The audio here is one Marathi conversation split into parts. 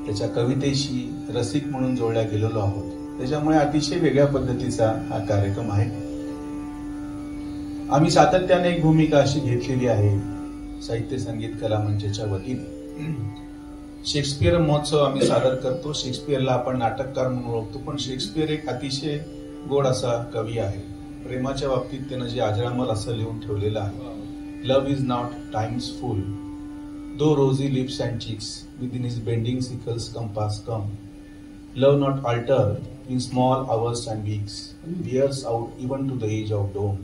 त्याच्या कवितेशी रसिक म्हणून जोडल्या गेलेलो आहोत. त्याच्यामुळे अतिशय वेगळ्या पद्धतीचा हा कार्यक्रम आहे. आम्ही सातत्याने एक भूमिका अशी घेतलेली आहे साहित्य संगीत कला मंचच्या वतीने. शेक्सपियर महोत्सव आम्ही सादर करतो. शेक्सपियरला आपण नाटककार म्हणून ओळखतो, पण शेक्सपियर एक अतिशय गोड असा कवी आहे. प्रेमाच्या बाबतीत त्यानं जे अजरामर असं लिहून ठेवलेलं आहे, love is not times fool though rosy lips and cheeks within his bending sickles compass come love not alter in small hours and weeks bears out even to the edge of doom.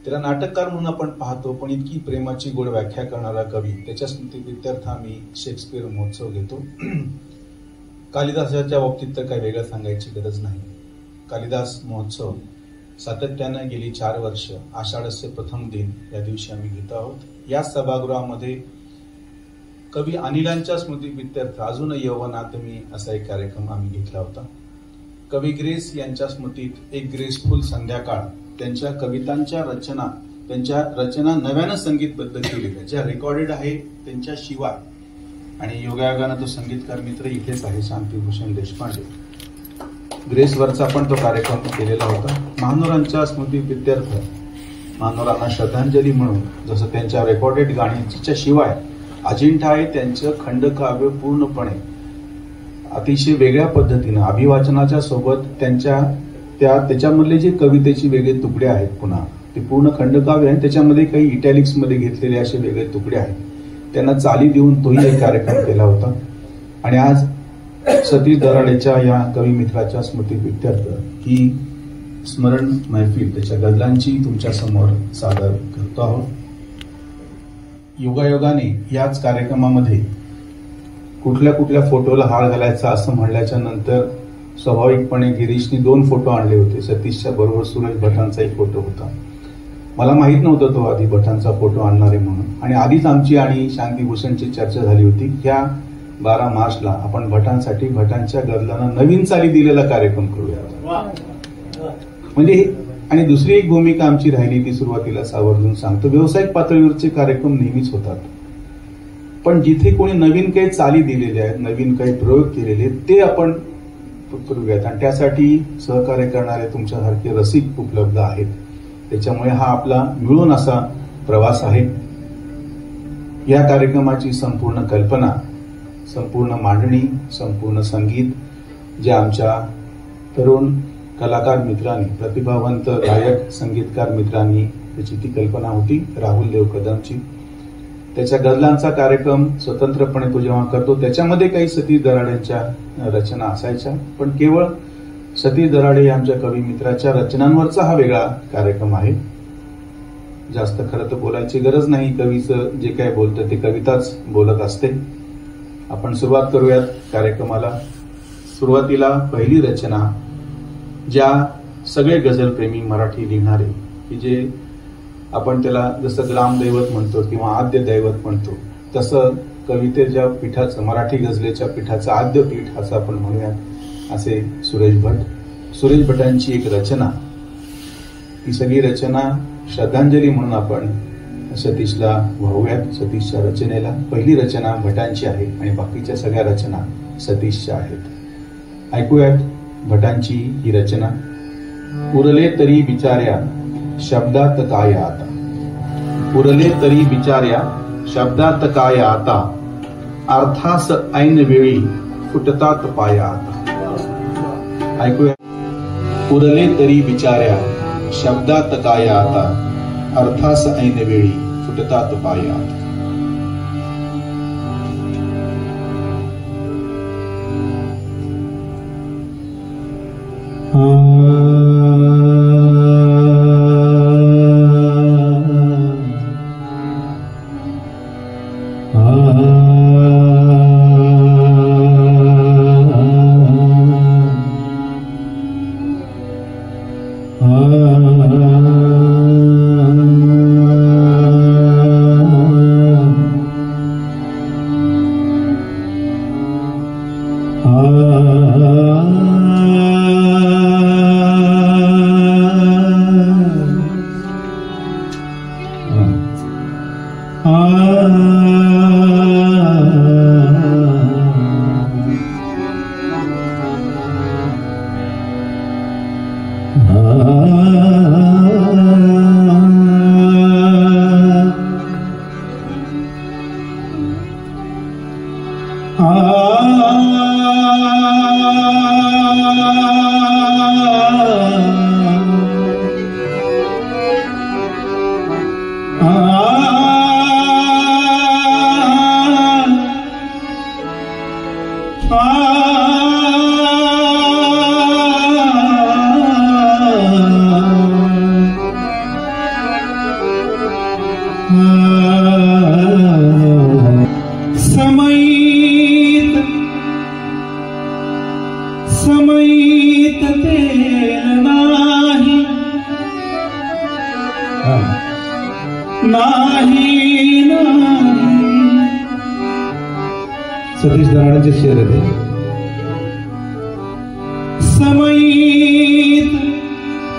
त्याला नाटककार म्हणून आपण पाहतो, पण इतकी प्रेमाची गोड व्याख्या करणारा कवी, त्याच्या स्मृतीप्रित्यर्थ आम्ही शेक्सपियर महोत्सव घेतो. कालिदासाच्या बाबतीत तर काही वेगळं सांगायची गरज नाही. कालिदास महोत्सव सातत्यानं गेली 4 वर्ष आषाढस्य प्रथम दिन या दिवशी आम्ही घेत आहोत. या सभागृहामध्ये कवी अनिलांच्या स्मृतीप्रित्यर्थ अजून यौवनात मी असा एक कार्यक्रम आम्ही घेतला होता. कवी ग्रेस यांच्या स्मृतीत एक ग्रेसफुल संध्याकाळ, त्यांच्या कवितांच्या रचना, त्यांच्या रचना नव्यानं संगीतबद्ध केलेल्या ज्या रेकॉर्डेड आहे त्यांच्या शिवाय, आणि योगायोगानं तो संगीतकार मित्र इथेच आहे, शांतीभूषण देशपांडे. ग्रेसवरचा पण तो कार्यक्रम केलेला होता. महानोरांच्या स्मृतीप्रित्यर्थ महानोरांना श्रद्धांजली म्हणून जसं त्यांच्या रेकॉर्डेड गाण्यांच्या शिवाय अजिंठा आहे त्यांचं खंडकाव्य पूर्णपणे अतिशय वेगळ्या पद्धतीनं अभिवाचनाच्या सोबत त्याच्यामधले जे कवितेचे वेगळे तुकडे आहेत, पुन्हा ते पूर्ण खंडकाव्य आहे. त्याच्यामध्ये काही इटॅलिक्स मध्ये घेतलेले असे वेगळे तुकडे आहेत, त्यांना चाली देऊन तोही एक कार्यक्रम केला होता. आणि आज सतीश दराडेच्या या कवी मित्राच्या स्मृतीप्रित्यर्थ ही स्मरण मैफिल त्याच्या गझलांची तुमच्या समोर सादर करतो आहोत. योगायोगाने याच कार्यक्रमामध्ये कुठल्या कुठल्या फोटोला हार घालायचा असं म्हणल्याच्या नंतर स्वाभाविकपणे गिरीशने 2 फोटो आणले होते. सतीशच्या बरोबर सुरेश भटांचा एक फोटो होता. मला माहित नव्हतं तो आधी भटांचा फोटो आणणार आहे म्हणून, आणि आधीच आमची आणि शांतीभूषणची चर्चा झाली होती. ह्या 12 मार्चला आपण भटांसाठी भटांच्या गझलांना नवीन चाली दिलेला कार्यक्रम करूया. म्हणजे आणि दुसरी एक भूमिका आमची राहिली ती सुरुवातीला आवर्जून सांगतो, व्यावसायिक पातळीवरचे कार्यक्रम नेहमीच होतात, पण जिथे कोणी नवीन काही चाली दिलेल्या आहेत, नवीन काही प्रयोग केलेले ते आपण करूयात. आणि त्यासाठी सहकार्य करणारे तुमच्यासारखे रसिक उपलब्ध आहेत. त्याच्यामुळे हा आपला मिळून असा प्रवास आहे. या कार्यक्रमाची संपूर्ण कल्पना, संपूर्ण मांडणी, संपूर्ण संगीत ज्या आमच्या तरुण कलाकार मित्रांनी, प्रतिभावंत गायक संगीतकार मित्रांनी त्याची ती कल्पना होती, राहुल देव कदमची. त्याच्या गझलांचा कार्यक्रम स्वतंत्रपणे तो जेव्हा करतो त्याच्यामध्ये काही सतीश दराडेंच्या रचना असायच्या, पण केवळ सतीश दराडे आमच्या कवी मित्राच्या रचनांवरचा हा वेगळा कार्यक्रम आहे. जास्त खरं तर बोलायची गरज नाही, कवीचं जे काय बोलतं ते कविताच बोलत असते. आपण सुरुवात करूयात कार्यक्रमाला. सुरुवातीला पहिली रचना ज्या सगळे गझलप्रेमी मराठी लिहिणारे, की जे आपण त्याला जसं ग्रामदैवत म्हणतो किंवा आद्य दैवत म्हणतो, तसं कवितेच्या पीठाचं, मराठी गझलेच्या पीठाचं आद्य पीठ असं आपण म्हणूया, असे सुरेश भट. सुरेश भटांची एक रचना, ही सगळी रचना श्रद्धांजली म्हणून आपण सतीशला वाहूयात, सतीशच्या रचनेला. पहिली रचना भटांची आहे आणि बाकीच्या सगळ्या रचना सतीशच्या आहेत. ऐकूयात भटांची ही रचना. उरले तरी विचार्या शब्दात काय आता, उरले तरी विचार्या शब्दात काय आता, अर्थास ऐन वेळी फुटतात पाया आता. ऐकूया. उरले तरी विचार्या शब्दात काय आता, अर्थास ऐन वेळी फुटतात पाया आता. समयित तेल नाही नाही नाही सतीश दराडांचे शेर आहे ते. समयित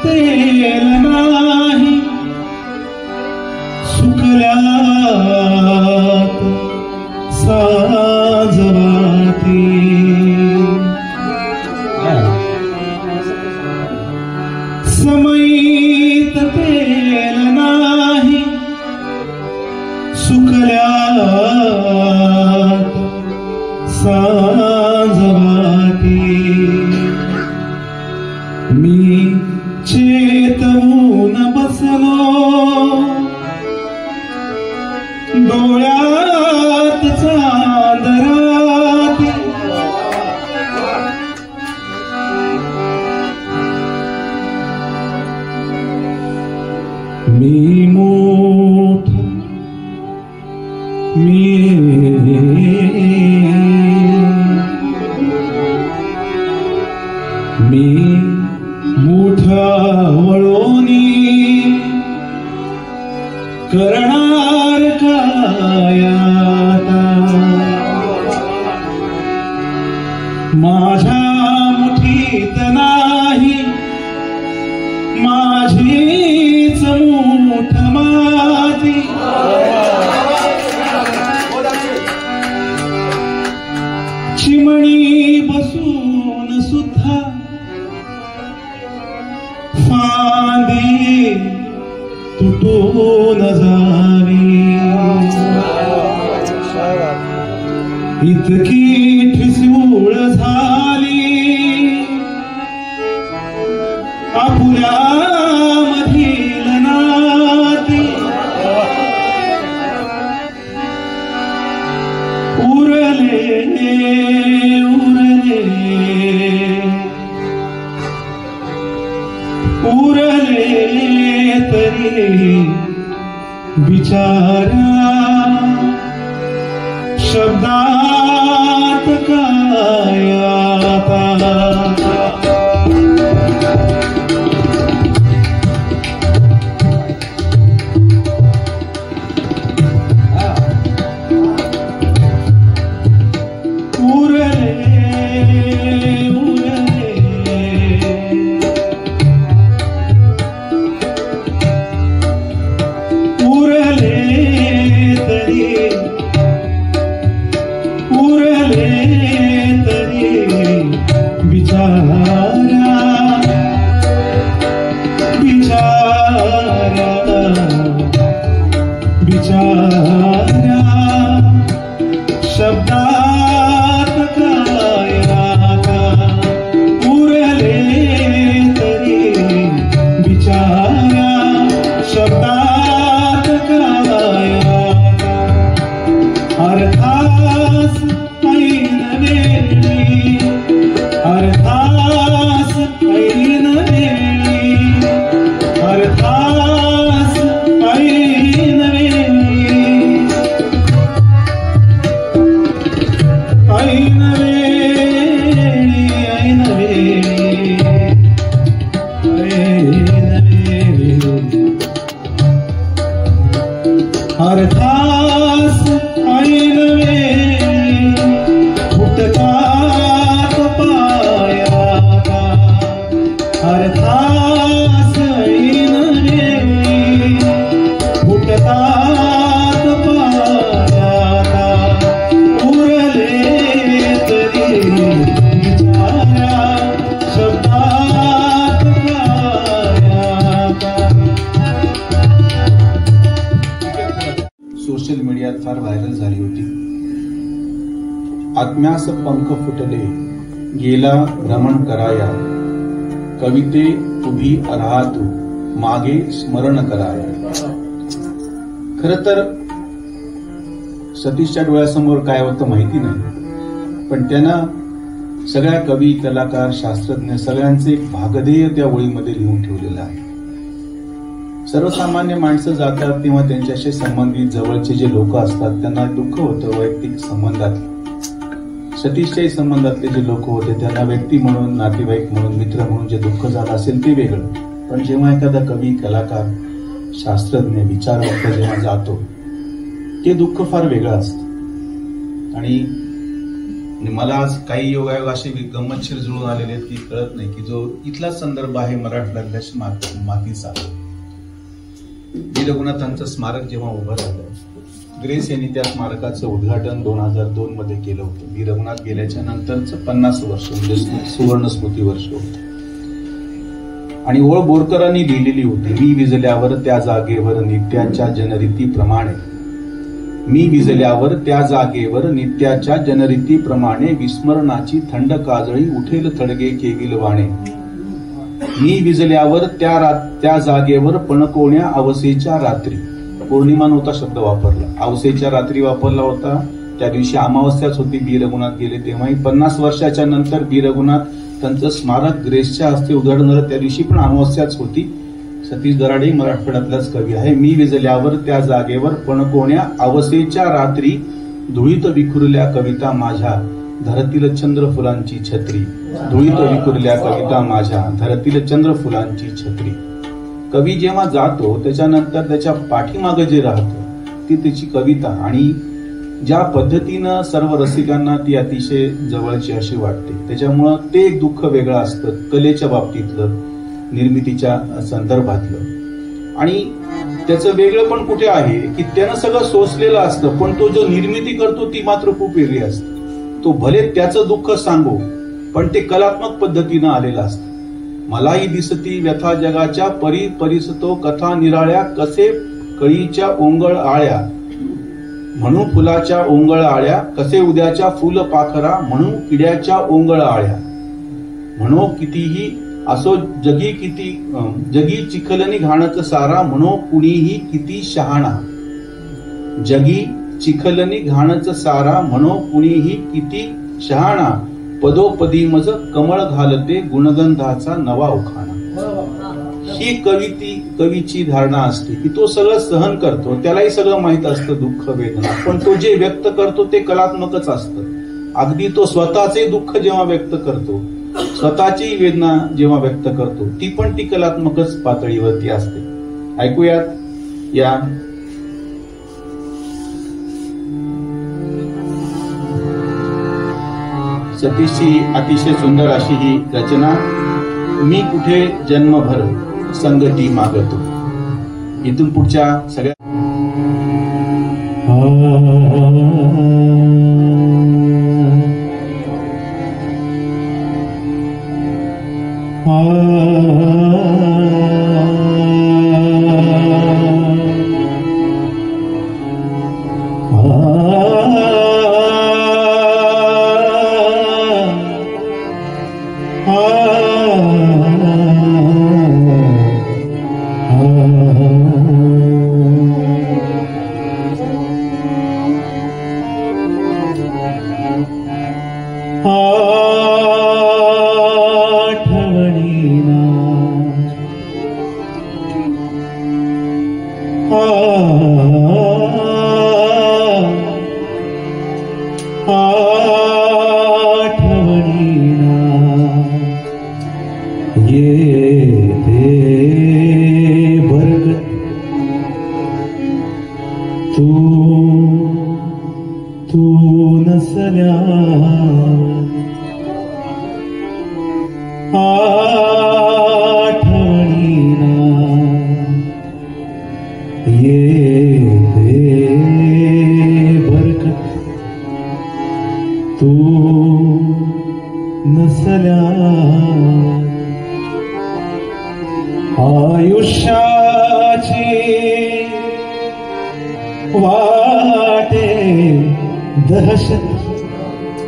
तेल नाही सुकल्यात साजवाती समयित तेल नाही सुकल्यात साजवाती मी चेतवून बसलो डोळ्यात चांदराती मी मोठ मी मोठा वळोनी करणार काय आता माझ्या मुठीत नाही माझीच मूठ माती चिमणी बसून सुद्धा फांदी तुटून जावी इतकी ठिसूळ झाली आपुल्या मधील नाती उरले उरले उरले तरी बिचारा शब्दात काय आता शब्दात काय आता उरले तरी बिचारा शब्दात काय आता अर्थास ऐन वेळी अर्थास ऐन वेळी अर्थास ऐन वेळी ऐन वेळी ऐन वेळी ऐन वेळी अर्थास ऐन वेळी फुटतात पायाता अर्थास ऐन वेळी फुटतात पायाता उरले तरी बिचारा शब्दात काय आता. सोशल मीडियात फार व्हायरल झाली होती. आत्म्यास पंख फुटले गेला भ्रमण कराया, कविते उभी राहतू मागे स्मरण कराया. खर तर सतीशच्या डोळ्यासमोर काय होतं माहिती नाही, पण त्यानं सगळ्या कवी, कलाकार, शास्त्रज्ञ सगळ्यांचे एक भागधेय त्या ओळीमध्ये लिहून ठेवलेलं आहे. सर्वसामान्य माणसं जातात तेव्हा त्यांच्याशी संबंधित जवळचे जे लोक असतात त्यांना दुःख होतं वैयक्तिक संबंधातलं. सतीशच्याही संबंधातले जे लोक होते त्यांना व्यक्ती म्हणून, नातेवाईक म्हणून, मित्र म्हणून जे दुःख झालं असेल ते वेगळं. पण जेव्हा एखादा कवी, कलाकार, शास्त्रज्ञ, विचारवंत जेव्हा जातो ते दुःख फार वेगळं असतं. आणि मला आज काही योगायोग असे गंमतशीर जुळून आलेले आहेत की कळत नाही की जो इथला संदर्भ आहे मराठवाड्यातल्या मातीचा. वी रघुनाथांचं स्मारक जेव्हा उभं राहिलं, ग्रेस यांनी त्या स्मारकाचं उद्घाटन 2002 मध्ये केलं होतं. वी रघुनाथ गेल्याच्या नंतरचं 50 वर्ष म्हणजे सुवर्ण स्मृती वर्ष होतं. आणि ओळ बोरकरांनी लिहिलेली होती, मी विजल्यावर त्या जागेवर नित्याच्या जनरीतीप्रमाणे, मी विजल्यावर त्या जागेवर नित्याच्या जनरीतीप्रमाणे विस्मरणाची थंड काजळी उठेल थडगे केविल वाणे. मी विजल्यावर त्या जागेवर पणकोण्या अवसेच्या रात्री. पौर्णिमा नव्हता शब्द वापरला, अवसेच्या रात्री वापरला होता. त्या दिवशी अमावस्याच होती. बी रघुनाथ गेले तेव्हाही 50 वर्षाच्या नंतर बी रघुनाथ त्यांचं स्मारक ग्रेसच्या हस्ते उघडलं झालं, त्या दिवशी पण अमावस्याच होती. सतीश दराडे मराठवाड्यातलाच कवी आहे. मी विजल्यावर त्या जागेवर पणकोण्या अवसेच्या रात्री, धुळीत विखुरल्या कविता माझ्या धरतील चंद्र फुलांची छत्री. धुळीत विखुरल्या कविता माझ्या धरतील चंद्र फुलांची छत्री. कवी जेव्हा जातो त्याच्यानंतर त्याच्या पाठीमागे जे राहतं ती त्याची कविता, आणि ज्या पद्धतीनं सर्व रसिकांना ती अतिशय जवळची अशी वाटते. त्याच्यामुळं ते एक दुःख वेगळं असतं कलेच्या बाबतीतलं, निर्मितीच्या संदर्भातलं. आणि त्याचं वेगळं पण कुठे आहे की त्यानं सगळं सोसलेलं असतं, पण तो जो निर्मिती करतो ती मात्र खूप वेगळी असते. तो भले त्याचं दुःख सांगो पण ते कलात्मक पद्धतीनं आलेलं असतं. मलाही दिसती व्यथा जगाच्या परी परिसतो कथा निराळ्या, कसे कळीच्या ओंगळ आळ्या म्हणू फुलाच्या ओंगळ आळ्या, कसे उद्याच्या फुल पाखरा म्हणू किड्याच्या ओंगळ आळ्या. म्हणो कितीही असो जगी चिखलनी घाणच सारा, म्हणो कुणीही किती शहाणा. जगी चिखलनी घाणच सारा, म्हणो कुणीही किती शहाणा. पदोपदी मज कमळ घालते गुणगंधाचा नवा उखाणा. ही कवीची धारणा असते की तो सगळं सहन करतो, त्यालाही सगळं माहित असतं दुःख, वेदना, पण तो जे व्यक्त करतो ते कलात्मकच असतं. अगदी तो स्वतःचे दुःख जेव्हा व्यक्त करतो, स्वतःची वेदना जेव्हा व्यक्त करतो, ती पण ती कलात्मकच पातळीवरती असते. ऐकूयात या सतीशची अतिशय सुंदर अशी ही रचना, मी कुठे जन्मभर संगती मागतो. इथून पुढच्या सगळ्या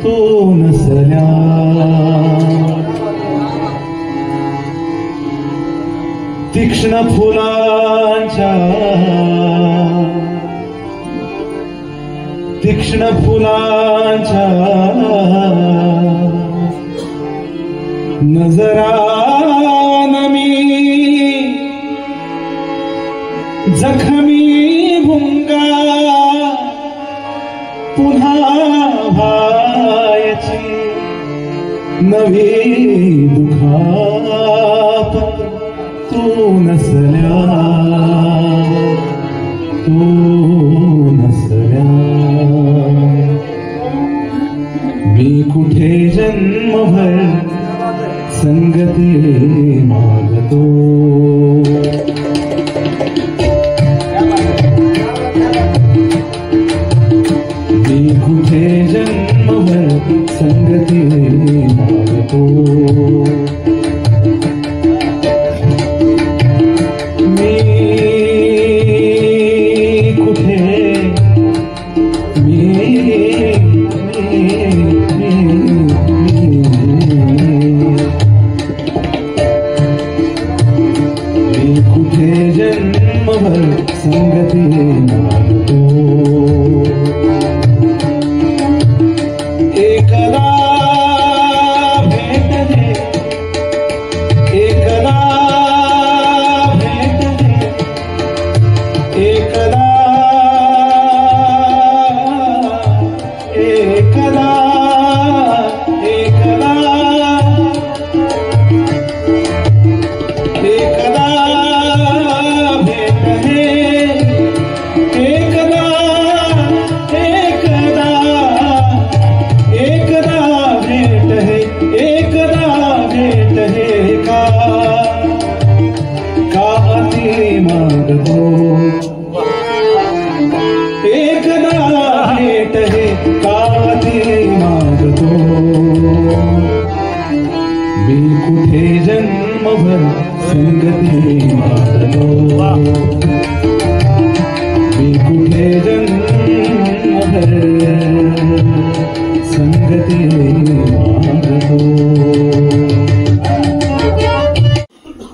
तो नसल्या तीक्ष्ण फुलांच्या नजरान मी जखमी भुंगा पुन्हा व्हायची नवी दुखापत तू नसल्या मी कुठे जन्मभर संगती मागतो मी कुठे जन्मभर संगती मागतो संगती मागतो एकदा भेट दे एकदा भेट दे एकदा एकदा एकदा एकदा मागतो एकदा भेट हे काती मागतो मी कुठे जन्मभर संगती मागतो मी कुठे जन्मभर संगती मागतो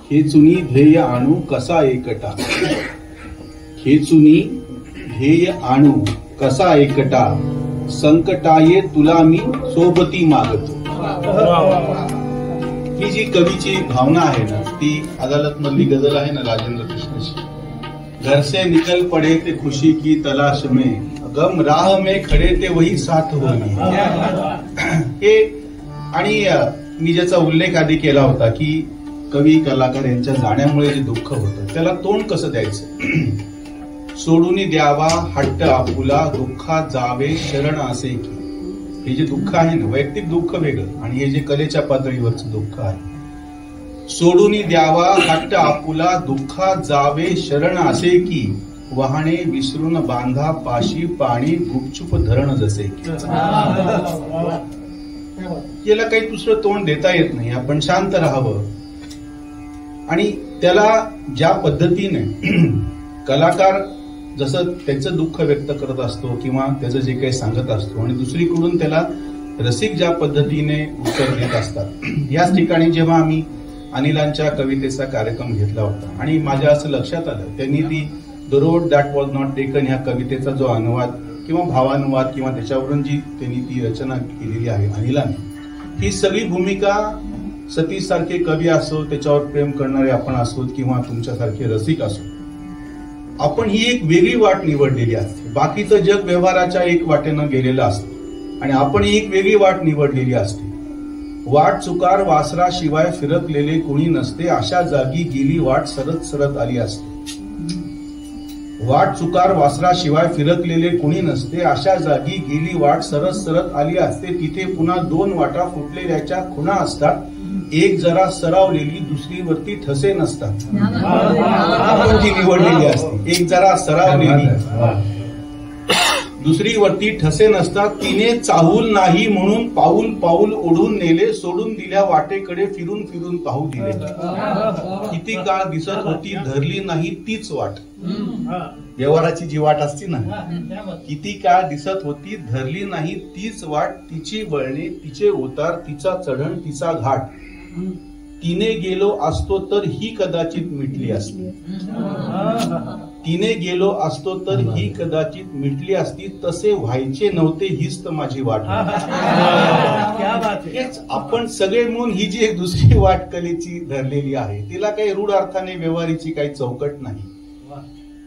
खेचुनी ध्येय आणू कसा एकटा खेचुनी ध्येय आणू कसा एकटा संकटाये तुला मी सोबती मागतो. ही जी कवीची भावना आहे ना ती अदालत मधली गजल आहे ना राजेंद्र कृष्णाची. घर से निकल पडे ते खुशी की तलाश में गम राह में खडे ते वही साथ होई. हे आणि मी ज्याचा उल्लेख आधी केला होता की कवी कलाकार यांच्या जाण्यामुळे जे दुःख होतं त्याला तोंड कसं द्यायचं. सोडून द्यावा हट्ट आपुला दुःखात जावे शरण असे की. हे जे दुःख आहे ना वैयक्तिक दुःख वेगळं आणि हे जे कलेच्या पातळीवरचं दुःख आहे. सोडून द्यावा हट्ट आपुला दुःखात जावे शरण असे की वाहणे विसरून बांधा पाशी पाणी गुपचूप धरण जसे की. याला काही दुसरं तोंड देता येत नाही. आपण शांत राहावं आणि त्याला ज्या पद्धतीने कलाकार जसं त्याचं दुःख व्यक्त करत असतो किंवा त्याचं जे काही सांगत असतो आणि दुसरीकडून त्याला रसिक ज्या पद्धतीने उत्तर देत असतात. याच ठिकाणी जेव्हा आम्ही अनिलांच्या कवितेचा कार्यक्रम घेतला होता आणि माझ्या असं लक्षात आलं त्यांनी ती the road that was not taken ह्या कवितेचा जो अनुवाद किंवा भावानुवाद किंवा त्याच्यावरून जी त्यांनी ती रचना केलेली आहे अनिलांनी, ही सगळी भूमिका सतीश सारखे कवी असो त्याच्यावर प्रेम करणारे आपण असोत किंवा तुमच्यासारखे रसिक असो आपण ही एक वेगळी वाट निवडलेली असते. बाकीचं जग व्यवहाराच्या एक वाटेनं गेलेलं असतं आणि आपण ही एक वेगळी वाट निवडलेली असते. वाट चुकार वासरा शिवाय फिरकलेले कुणी नसते अशा जागी गेली वाट सरत सरत आली असते. वाट चुकार वासरा शिवाय फिरकलेले कुणी नसते अशा जागी गेली वाट सरत सरत आली असते. तिथे पुन्हा दोन वाटा फुटलेल्याच्या खुणा असतात. एक जरा सरावलेली दुसरी वरती ठसे नसतात. आपण जी निवडलेली असते एक जरा सरावलेली दुसरीवरती ठसे नसतात, तिने चाहूल नाही म्हणून पाऊल पाऊल ओढून नेले, सोडून दिल्या वाटेकडे फिरून फिरून पाहू दिले. किती काळ दिसत होती धरली नाही तीच वाट. व्यवहाराची जी वाट असती ना, किती काळ दिसत होती धरली नाही तीच वाट. तिची वळणे तिचे उतार, तिचा चढण तिचा घाट. तिने गेलो असतो तर ही कदाचित मिटली असती. तिने गेलो असतो तर ही कदाचित मिटली असती. तसे व्हायचे नव्हते हीच तर माझी वाट. आपण सगळे म्हणून ही जी एक दुसरी वाट कलेची धरलेली आहे, तिला काही रूढ अर्थाने व्यवहारीची काही चौकट नाही.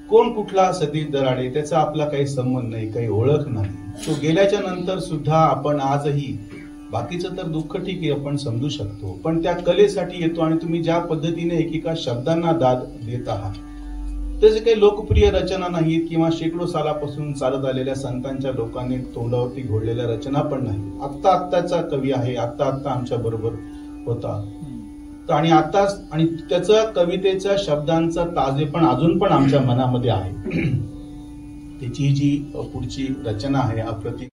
कोण कुठला सतीश दराडे त्याचा आपला काही संबंध नाही, काही ओळख नाही. तो गेल्याच्या नंतर सुद्धा आपण आजही, बाकीचं तर दुःख ठीक आहे आपण समजू शकतो, पण त्या कलेसाठी येतो. आणि तुम्ही ज्या पद्धतीने एकेका शब्दांना दाद देत आहात, तसे काही लोकप्रिय रचना नाहीत किंवा शेकडो सालापासून चालत आलेल्या संतांच्या लोकांनी तोंडावरती घोळलेल्या रचना पण नाही. आत्ताचा कवी आहे, आत्ता आमच्या बरोबर होता आणि आणि त्याचा कवितेच्या शब्दांचा ताजेपण अजून पण आमच्या मनामध्ये आहे. त्याची जी पुढची रचना आहे अप्रतिम.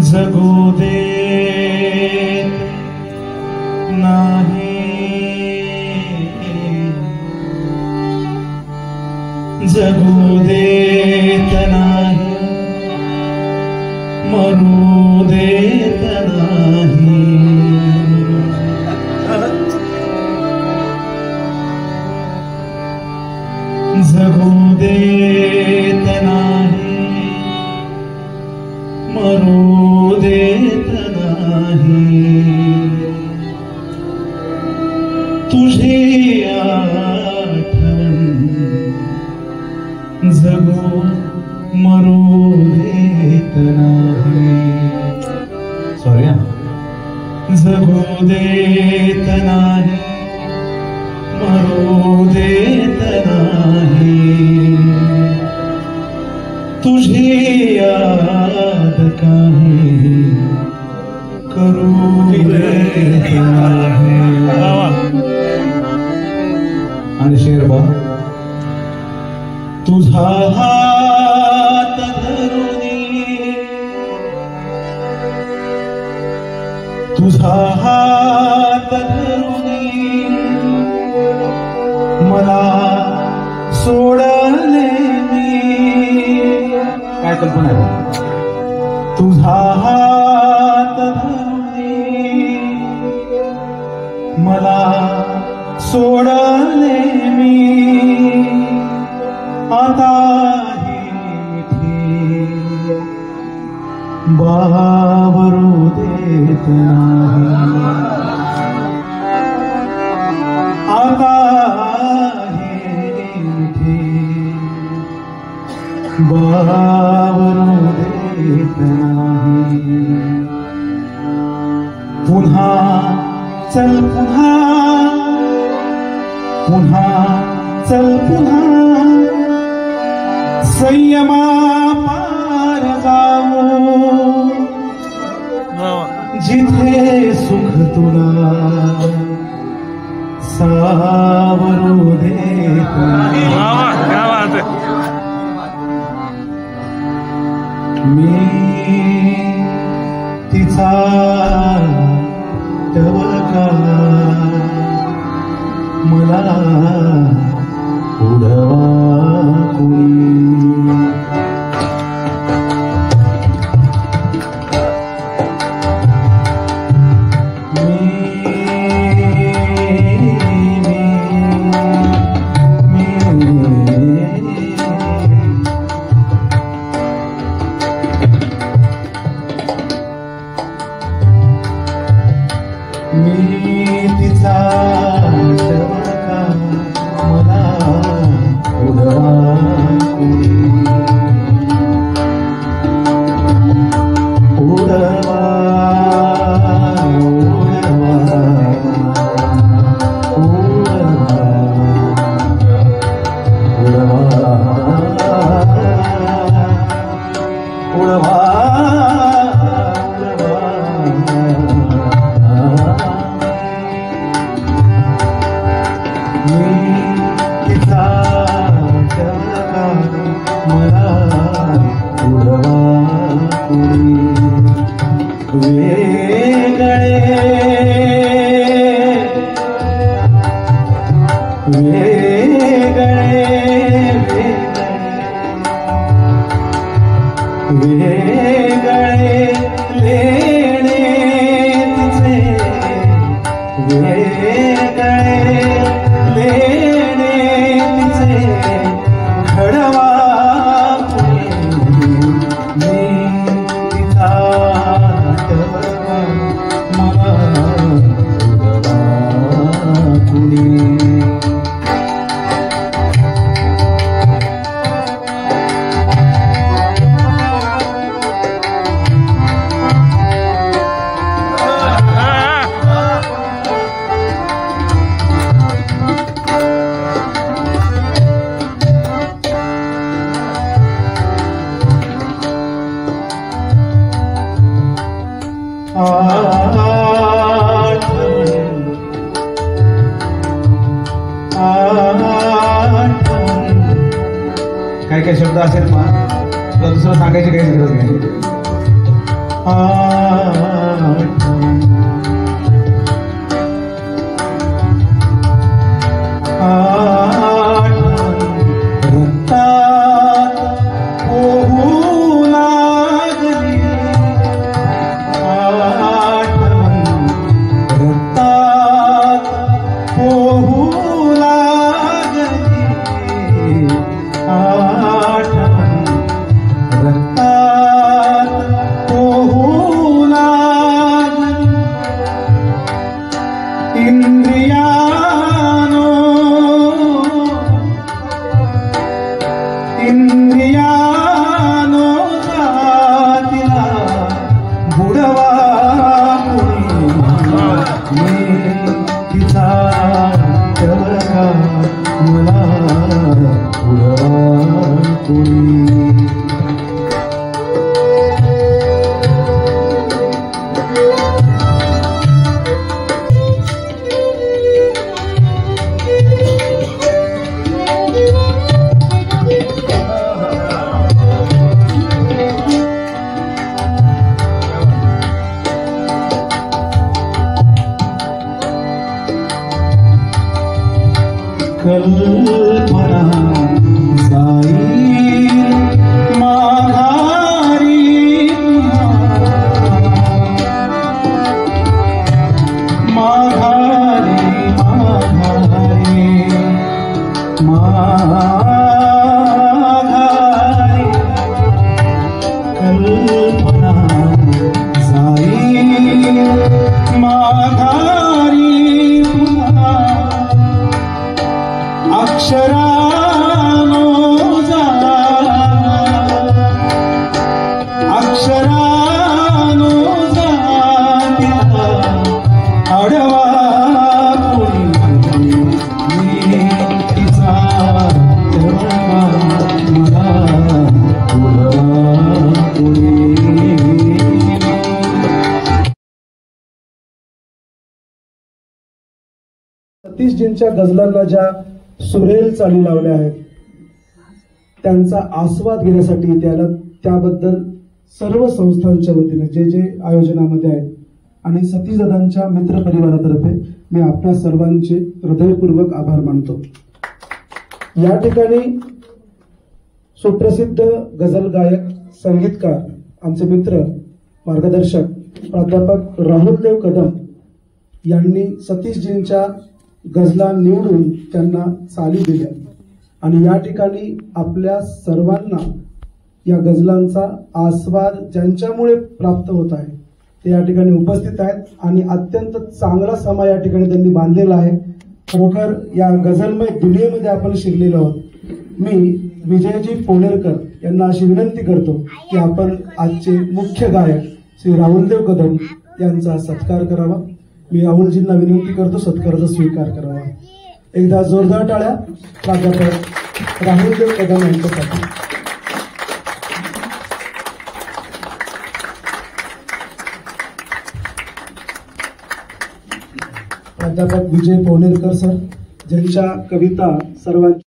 जगू देत नाही, जगू देत नाही, मरू देत नाही. जगू देत नाही, मरू देत नाही. तुझी आठवण जगू मरू देत नाही. सॉरी, जगू देत नाही, मरू देत नाही. तुझी याद काही करू देत नाही. आणि शेर बा, तुझा हात धरुनी, तुझा हात धरुनी मला सोडले मी. काय कल्पना आहे? तुझा हात धरुनी मला सोडले मी. आता ही मिठी बावरू देत नाही. आता ही मिठी बावरू देत नाही. पुन्हा चल पुन्हा, पुन्हा चल पुन्हा, संयमा पार जाऊ. जिथे सुख तुला सावरू देत नाही. मी तिचा तवका मला उडवा कोणी. काय काय शब्द असेल ना तुला दुसरं सांगायची काहीच गरज नाही. कल्पना जाईल माघारी माघारी माघारी माघारी कल्पना जाईल माघारी अक्षरानो जा अक्षरानो जा आडवा कोणी तिचा मला कोणी. सतीशजींच्या गझलांना ज्या सुरेल चाली लावल्या आहेत त्यांचा आस्वाद घेण्यासाठी त्याबद्दल सर्व संस्थांच्या वतीने जे जे आयोजनामध्ये आहेत आणि सतीशदादांच्या मित्र परिवारातर्फे मी आपल्या सर्वांचे हृदयपूर्वक आभार मानतो. या ठिकाणी सुप्रसिद्ध गझल गायक संगीतकार आमचे मित्र मार्गदर्शक प्राध्यापक राहुलदेव कदम यांनी सतीशजींच्या गझला निवडून त्यांना चाली दिल्या आणि या ठिकाणी आपल्या सर्वांना या गझलांचा आस्वाद ज्यांच्यामुळे प्राप्त होत आहे ते या ठिकाणी उपस्थित आहेत आणि अत्यंत चांगला समा या ठिकाणी त्यांनी बांधलेला आहे. खरोखर या गझलमय दुनियेमध्ये आपण शिरलेलो आहोत. मी विजयजी पोनेरकर यांना अशी विनंती करतो की आपण आजचे मुख्य गायक श्री राहुलदेव कदम यांचा सत्कार करावा. मी राहुलजींना विनंती करतो सत्काराचा स्वीकार करावा. एकदा जोरदार टाळ्या प्राध्यापक राहुलदेव कदम यांच्यासाठी. प्राध्यापक विजय पोनेरकर सर ज्यांच्या कविता सर्वांच्या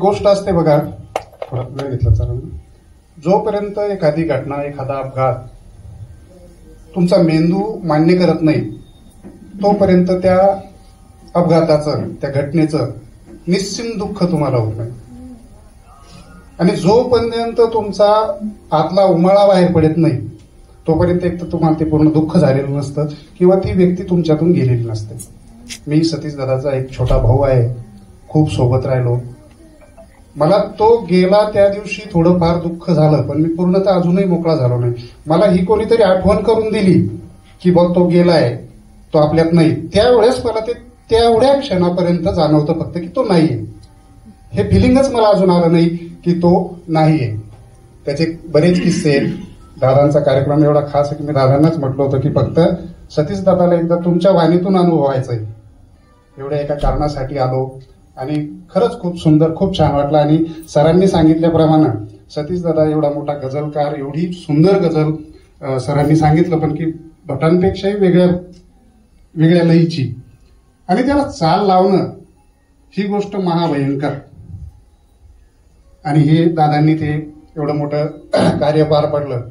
गोष्ट असते बघा, थोडा वेळ घेतला चालेल. जोपर्यंत एखादी घटना एखादा अपघात तुमचा मेंदू मान्य करत नाही तोपर्यंत त्या अपघाताचं त्या घटनेचं निश्चित दुःख तुम्हाला होत नाही. आणि जोपर्यंत तुमचा आतला उमाळा बाहेर पडत नाही तोपर्यंत एक तर तुम्हाला ते पूर्ण दुःख झालेलं नसतं किंवा ती व्यक्ती तुमच्यातून गेलेली नसते. मी सतीश दादाचा एक छोटा भाऊ आहे, खूप सोबत राहिलो. मला तो गेला त्या दिवशी थोडंफार दुःख झालं पण मी पूर्णतः अजूनही मोकळा झालो नाही. मला ही कोणीतरी आठवण करून दिली की बघ तो गेलाय, तो आपल्यात नाही. त्यावेळेस मला ते तेवढ्या क्षणापर्यंत जाणवतं फक्त की तो नाहीये. हे फिलिंगच मला अजून आलं नाही की तो नाहीये. त्याचे बरेच किस्से आहेत. दादांचा कार्यक्रम एवढा खास आहे की मी दादांनाच म्हटलं होतं की फक्त सतीश दादाला एकदा तुमच्या वाणीतून अनुभवायचंय. एवढ्या एका कारणासाठी आलो आणि खरंच खूप सुंदर, खूप छान वाटलं. आणि सरांनी सांगितल्याप्रमाणे सतीश दादा एवढा मोठा गझलकार, एवढी सुंदर गझल सरांनी सांगितलं, पण की भटांपेक्षाही वेगळ्या लयीची आणि त्याला चाल लावणं ही गोष्ट महाभयंकर. आणि हे दादांनी ते एवढं मोठं कार्य पार पडलं.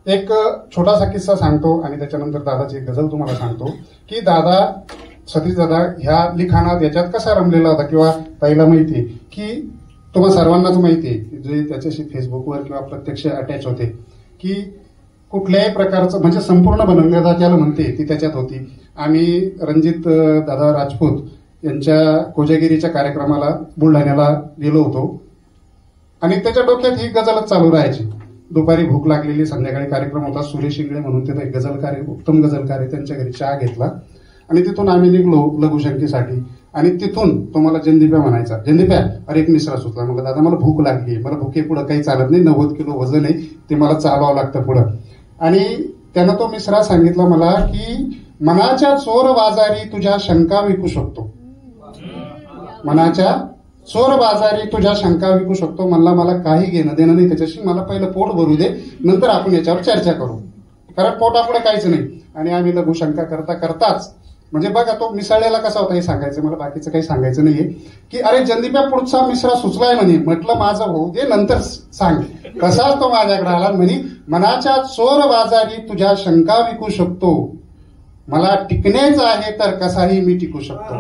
एक छोटासा किस्सा सांगतो आणि त्याच्यानंतर दादाची एक गझल तुम्हाला सांगतो की दादा, सतीश दादा ह्या लिखाणात याच्यात कसा रमलेला होता. किंवा ताईला माहिती आहे की तुम्हाला सर्वांनाच माहिती आहे जे त्याच्याशी फेसबुकवर किंवा प्रत्यक्ष अटॅच होते की कुठल्याही प्रकारचं म्हणजे संपूर्ण बनंगदा ज्याला म्हणते ती त्याच्यात होती. आम्ही रणजित दादा राजपूत यांच्या कोजागिरीच्या कार्यक्रमाला बुलढाण्याला गेलो होतो आणि त्याच्या डोक्यात ही गझलच चालू राहायची. दुपारी भूक लागलेली, संध्याकाळी कार्यक्रम होता. सुरेश इंगळे म्हणून तिथे एक गझलकार आहे, उत्तम गझलकार आहे, त्यांच्या घरी चहा घेतला आणि तिथून आम्ही निघलो लघुशंकेसाठी. आणि तिथून तो मला जंदिप्या म्हणायचा, जंदिप्या अरे एक मिसरा सुचला. मला दादा मला भूक लागली, मला भुके पुढं काही चालत नाही, 90 किलो वजन आहे, ते मला चालवावं लागतं पुढं. आणि त्यानं तो मिसरा सांगितला मला की मनाच्या चोर बाजारी तुझ्या शंका विकू शकतो, मनाच्या चोर बाजारी तुझ्या शंका विकू शकतो. मला काही घेणं देणं नाही त्याच्याशी, मला पहिलं पोट भरू दे, नंतर आपण याच्यावर चर्चा करू, कारण पोटापुढे काहीच नाही. आणि आम्ही लघुशंका करताच म्हणजे बघा तो मिसळलेला कसा होता हे सांगायचं, मला बाकीचं काही सांगायचं नाहीये. की अरे जंदिप्या पुढचा मिसरा सुचलाय म्हणे. म्हटलं माझं होऊ दे, नंतर सांग. कसाच तो माझ्याकडे आला म्हणे मनाच्या चोर बाजारी तुझ्या शंका विकू शकतो, मला टिकणेच आहे तर कसाही मी टिकू शकतो.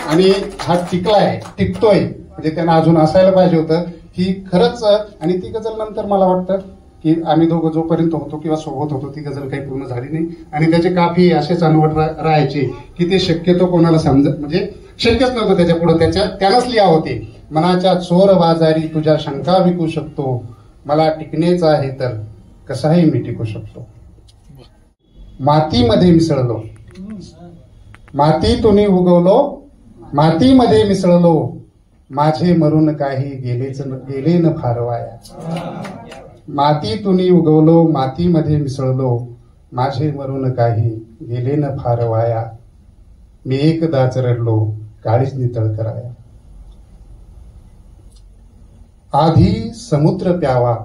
आणि हा टिकलाय, टिकतोय, म्हणजे त्यांना अजून असायला पाहिजे होतं ही खरंच. आणि ती गझल नंतर मला वाटतं की आम्ही दोघं जोपर्यंत होतो किंवा सोबत होतो ती गझल काही पूर्ण झाली नाही. आणि त्याचे काफी असेच अनुवट राहायचे की ते शक्यतो कोणाला समजत म्हणजे शक्यच नव्हतं त्याच्या पुढे. त्यानंच लिहा होते मनाच्या चोर बाजारी तुझ्या शंका विकू शकतो, मला टिकणेच आहे तर कसाही मी टिकू शकतो. मातीमध्ये मिसळलो, मातीतून उगवलो, मातीमध्ये मिसळलो, माझे मरून काही गेले न फार वाया. मातीतून उगवलो, मातीमध्ये मिसळलो, माझे मरून काही गेले न फार वाया. मी एकदाच रडलो, काळीच नितळ कराया. आधी समुद्र प्यावा,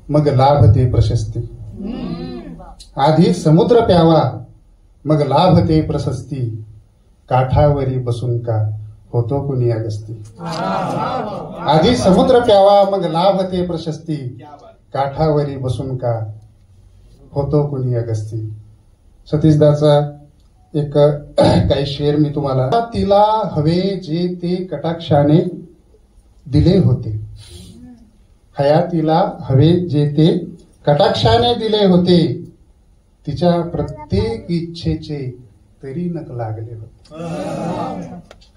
मग लाभते प्रशस्ती. आधी समुद्र प्यावा, मग लाभते प्रशस्ती. काठावरी बसून का होतो कुणी अगस्ती. आधी समुद्र प्यावा, मग लाभते प्रशस्ती. काठावरी बसून का होतो कुणी अगस्ती. सतीशदाचा एक काही शेर मी तुम्हाला. तिला हवे जे ते कटाक्षाने दिले होते, हयातीला हवे जे ते कटाक्षाने दिले होते, तिच्या प्रत्येक इच्छेचे तरी नक लागले होते.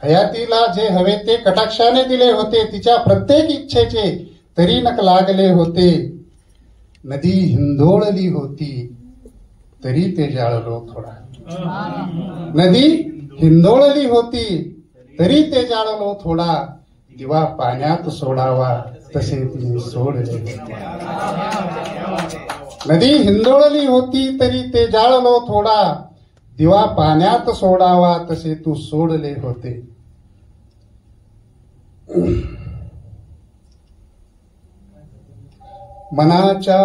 हयातीला जे हवे ते कटाक्षाने दिले होते, तिच्या प्रत्येक इच्छेचे तरी नक लागले होते. नदी हिंदोळली होती तरी ते जाळलो थोडा. नदी हिंदोळली होती तरी ते जाळलो थोडा. दिवा पाण्यात सोडावा तसे तिने सोडले. नदी हिंदोळली होती तरी ते जाळलो थोडा. दिवा पाण्यात सोडावा तसे तू सोडले होते. मनाच्या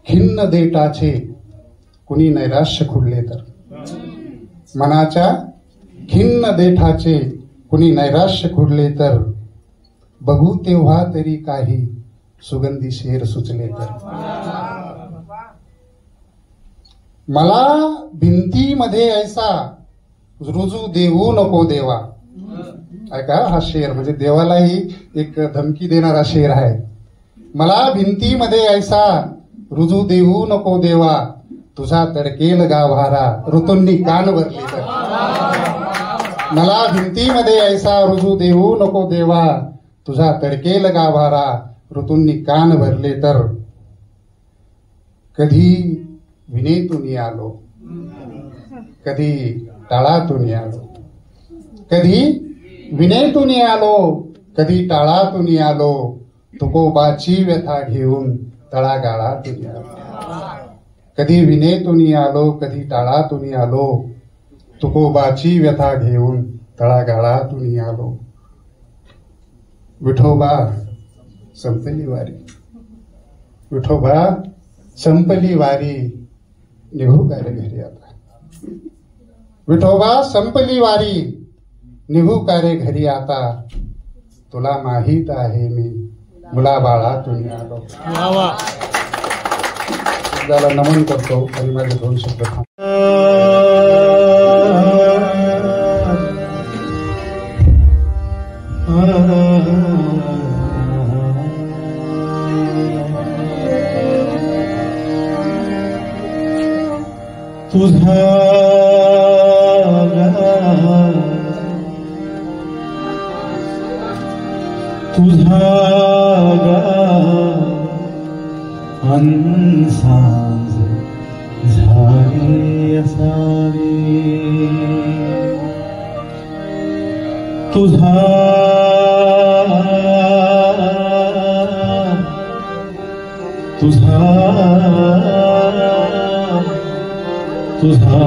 खिन्न देठाचे कुणी नैराश्य खुडले तर. मनाच्या खिन्न देठाचे कुणी नैराश्य खुडले तर. बघू तेव्हा तरी काही सुगंधी शेर सुचले तर. मला भिंतीमध्ये ऐसा रुजू देऊ नको देवा. ऐका हा शेर म्हणजे देवालाही एक धमकी देणारा शेर आहे. मला भिंतीमध्ये ऐसा रुजू देऊ नको देवा. तुझा तडकेल गाभारा ऋतूंनी कान भरले तर. मला भिंतीमध्ये ऐसा रुजू देऊ नको देवा. तुझा तडकेल गाभारा ऋतूंनी कान भरले तर. कधी विनेतून आलो, कधी तळातून आलो. कधी विनेतून आलो, कधी टाळातून आलो तुकोबाची व्यथा घेऊन तळागाळातून आलो. कधी विनेतून आलो कधी टाळातून आलो तुकोबाची व्यथा घेऊन तळागाळातून आलो. विठोबा संपली वारी, विठोबा संपली वारी, निघू का रे घरी आता. विठोबा संपली वारी, निघू का रे घरी आता. तुला माहीत आहे मी मुलाबाळातून आलो. त्याला नमन करतो आणि माझे 2 शब्द तुझा सांज झाली असावी. तुझा तुझा तुझा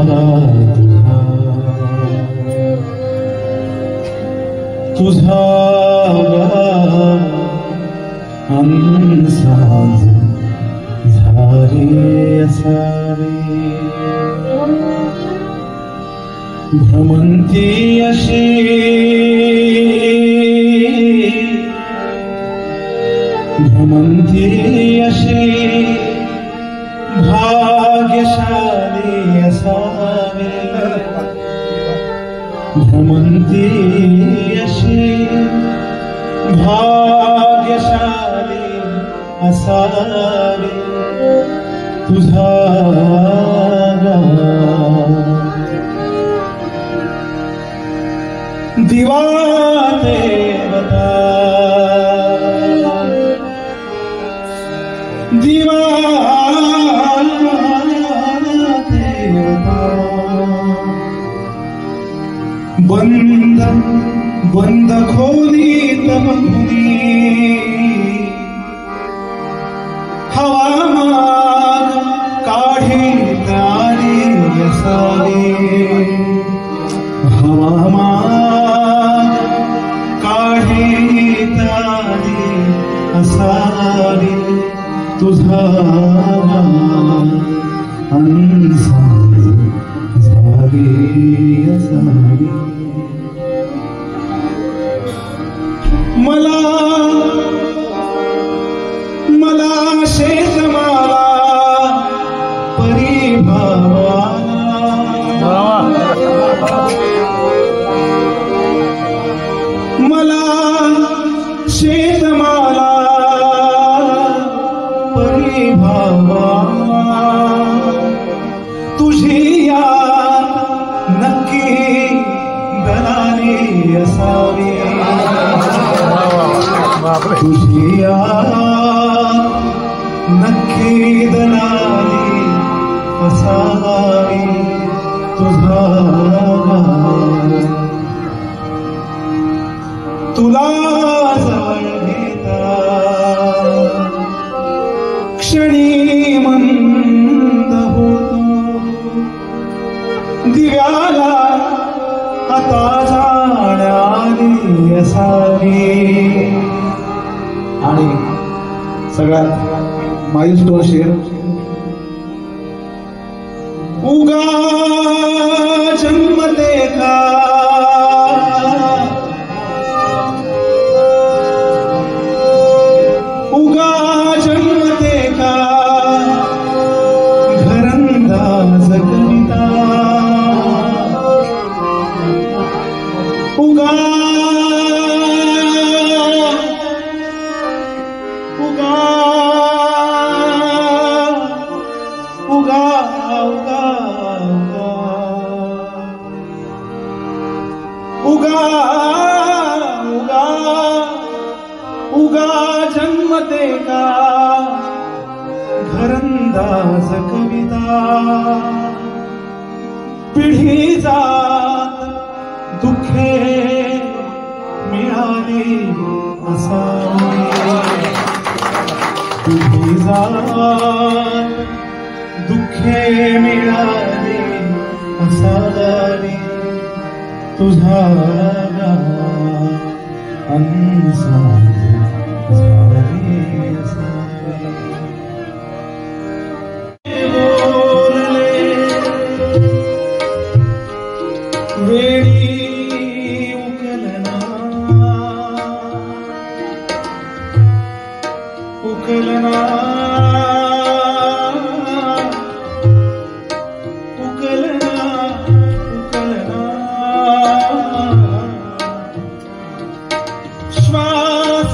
तुझा सांज झाली असावी. भ्रमंती अशी भाग्यशाली असावी. भ्रमंती अशी भाग्यशाली असावी. तुझा दिवा देवता दिवा देवता बंद बंद खोलीत मग्नी हवामान काढीत आली असावी. हवामान काढीत आली असावी. तुझा अंसाज झाली असावी. मला मला शेतमाला परिभावाला मला शेतमाला परिभावाला तुझी याद नक्की दलाली असावी. तुझी याद नक्की दलाली असावी. तुझा तुला जवळ घेता क्षणी मंद होतो. दिव्याला आता जाण्याली असावी. आणि सगळ्यात माइलस्टोन शेअर उगा जन्मते का उगा जन्मते का घरंदाज कविता. उगा उगा उगा उगा उगा उगा जन्मते का घरंदाज कविता. पिढी जात दुःखे मिळा मिळाली असावी तुझी जात दुःखे मिळाली असावी तुझा अंसाज झाली असावी बोलले वेळी उकलना उकलना उकलना उकलना श्वास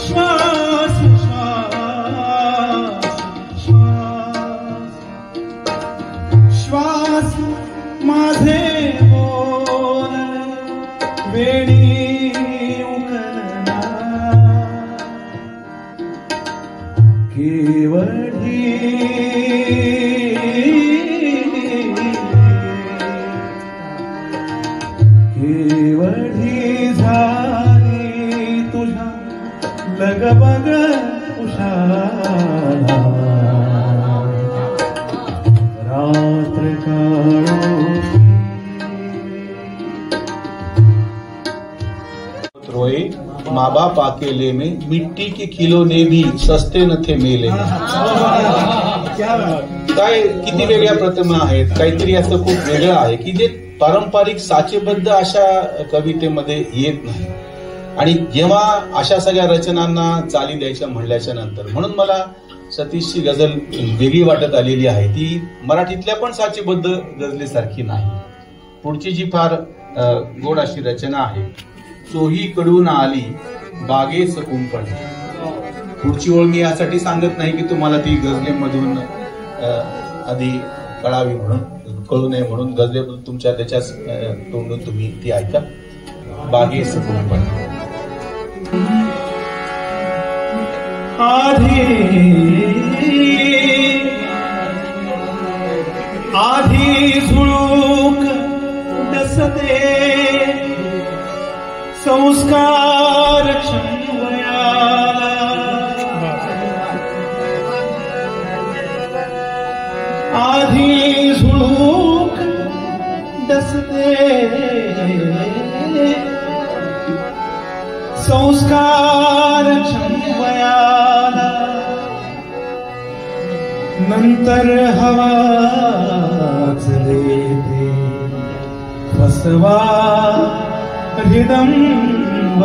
श्वास श्वास श्वास श्वास माझे बोलले वेळी उकलना केवढी केवढी झाली तुझ्या लगबग उषाला रात्र रोए माँ बाप अकेले में मिट्टी के खिलौने भी सस्ते न थे मेले में. काय किती वेगळ्या प्रतिमा आहेत. काहीतरी असं खूप वेगळं आहे की जे पारंपरिक साचेबद्ध अशा कवितेमध्ये येत नाही. आणि जेव्हा अशा सगळ्या रचनांना चाली द्यायच्या म्हणल्याच्या नंतर म्हणून मला सतीशची गझल वेगळी वाटत आलेली आहे. ती मराठीतल्या पण साचेबद्ध गझलेसारखी नाही. पुढची जी फार गोड अशी रचना आहे, चोही कडून आली बागेस कुंपणे. पुढची ओळ मी यासाठी सांगत नाही की तुम्हाला ती गझलेमधून आधी कळावी म्हणून, कळू नये म्हणून. गझलेमधून तुमच्या त्याच्याच तोंडून तुम्ही ती ऐका. बागेस कुंपणे. आधी झुळूक डसते संस्कार क्षमवयाला. आधी झुळूक डसते संस्कार क्षमवयाला. नंतर हवाच देते फसवा हृदंबयाला.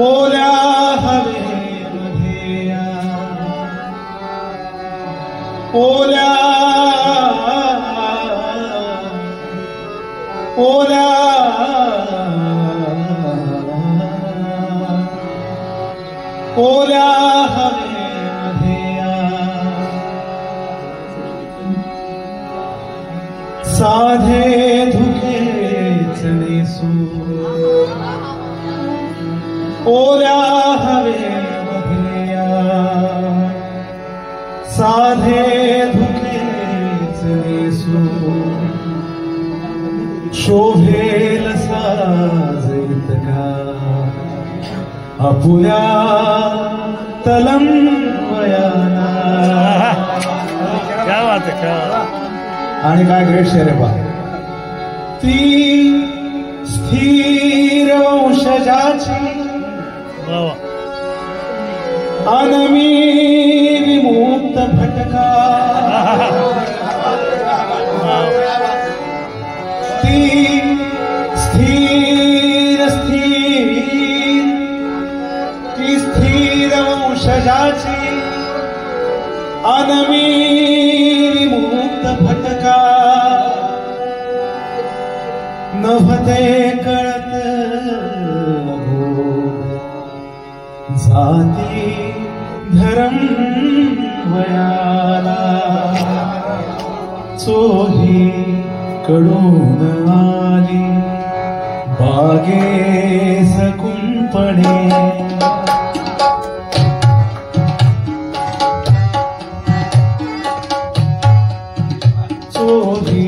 ओल्या हवेमध्ये या, ओल्या ओल्या ओल्या हवेमध्ये या. साधे धुकेच नेसू ओल्या हवेमध्ये या. साधे धुकेच नेसू शोभेल साजत का अपुऱ्या तलंबयाला. क्या बात है, क्या बात. आणि काय ग्रेट शेर आहे बा. ती स्थिर वंशजाची अनमी विमुक्त भटका. ती स्थिर स्थिर ती स्थिर वंशजाची अनमी विमुक्त भटका. नभते कळत जाती धरम वयाला. चोही कडून आली बागेस कुंपणे. चोही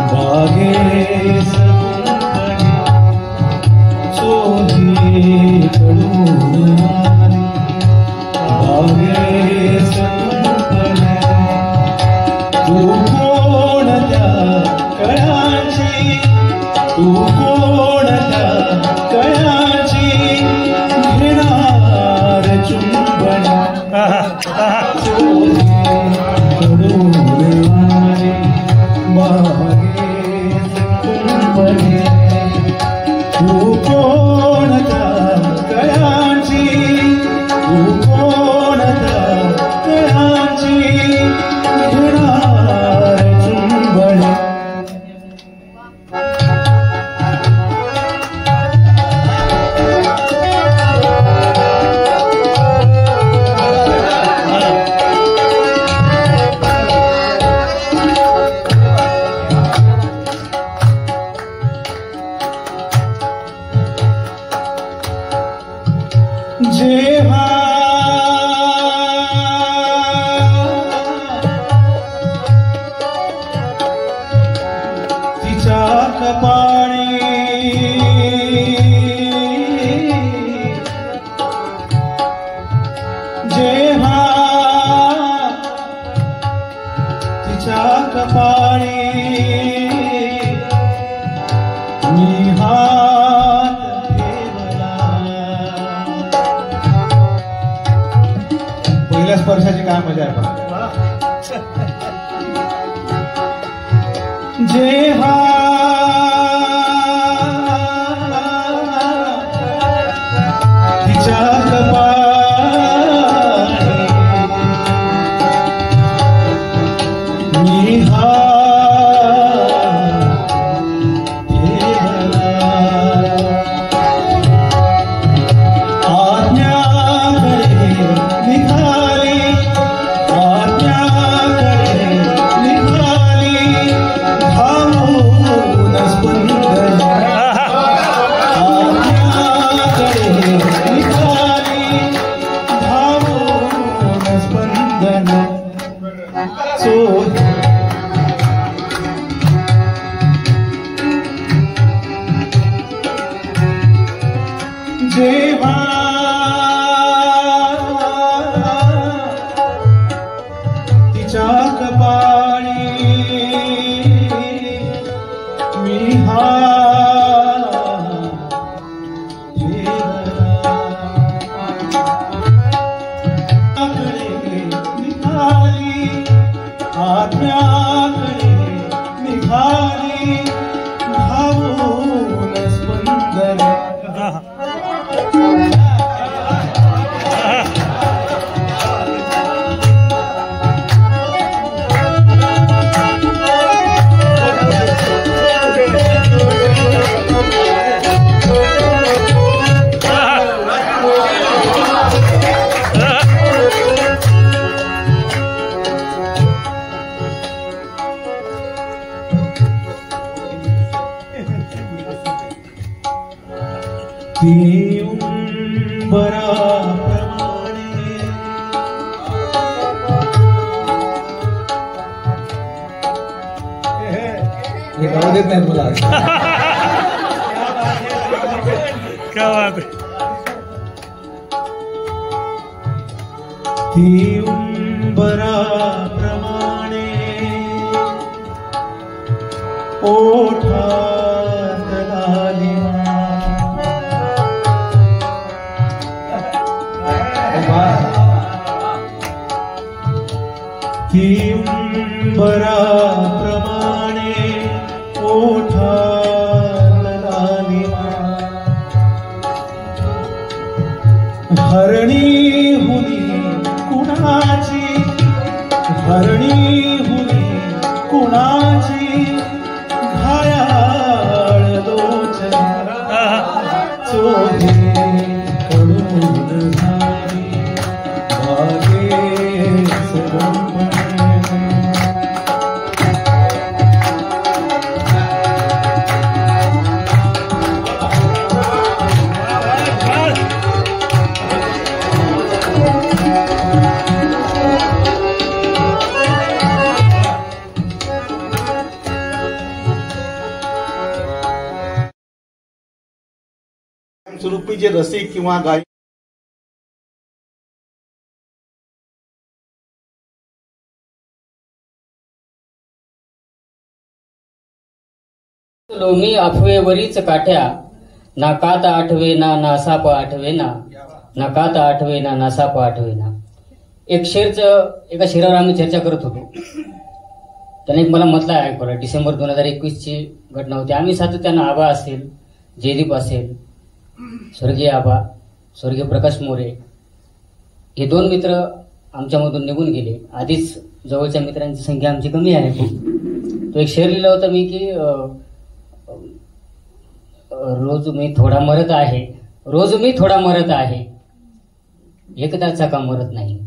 बागेस चोही कडून आली बागेस तू कोणत्या कळाची तू कोणत्या कळाची घेणार चुंबन चोही कडून आली बागेस कुंपणे तू कोणत्या कळाची तू कोणत्या कळाची घेणार चुंबन जेव्हा तिच्या कपाळी जेव्हा तिच्या कपाळी मी हात ठेवला पहिल्या स्पर्शाची काय मजा आहे बघा जेव्हा तिच्या कपाळी मी हात ठेवला आज्ञाकडे निघाली आज्ञाकडे निघाली धावून स्पंदन आज्ञाकडे निघाली धावून स्पंदन चोही जेव्हा तिच्या कपाळी मी हात ठेवला आज्ञाकडे निघाली आज्ञाकडे निघाली धावून स्पंदन ती उंबराप्रमाणे हे गाऊ देत नाहीत मला क्या बात है ती उंबराप्रमाणे ओठात लालिमा ती उंबराप्रमाणे ओठात लालिमा हरणी हुनी कुणाची हरणी हुनी कुणाची घायाळ लोचन चोही कडून झाली बागेस कुंपणे तुम्ही जे रसिक किंवा गायक लोमी अफवेवरीच काठ्या, नाकात आठवे ना नासाप आठवे ना, नाकात आठवे ना नासाप आठवे ना. एक एका शेरावर आम्ही चर्चा करत होतो. त्याने एक मला म्हटलं आहे, डिसेंबर 2021ची घटना होती. आम्ही सातत्यानं आबा असेल, जयदीप असेल, स्वर्गीय आबा, स्वर्गीय प्रकाश मोरे, हे 2 मित्र आमच्यामधून निघून गेले. आधीच जवळच्या मित्रांची संख्या आमची कमी आहे. तो एक शेर लिहिला होता मी की रोज मी थोडा मरत आहे, रोज मी थोडा मरत आहे, एकदाचा का मरत नाही.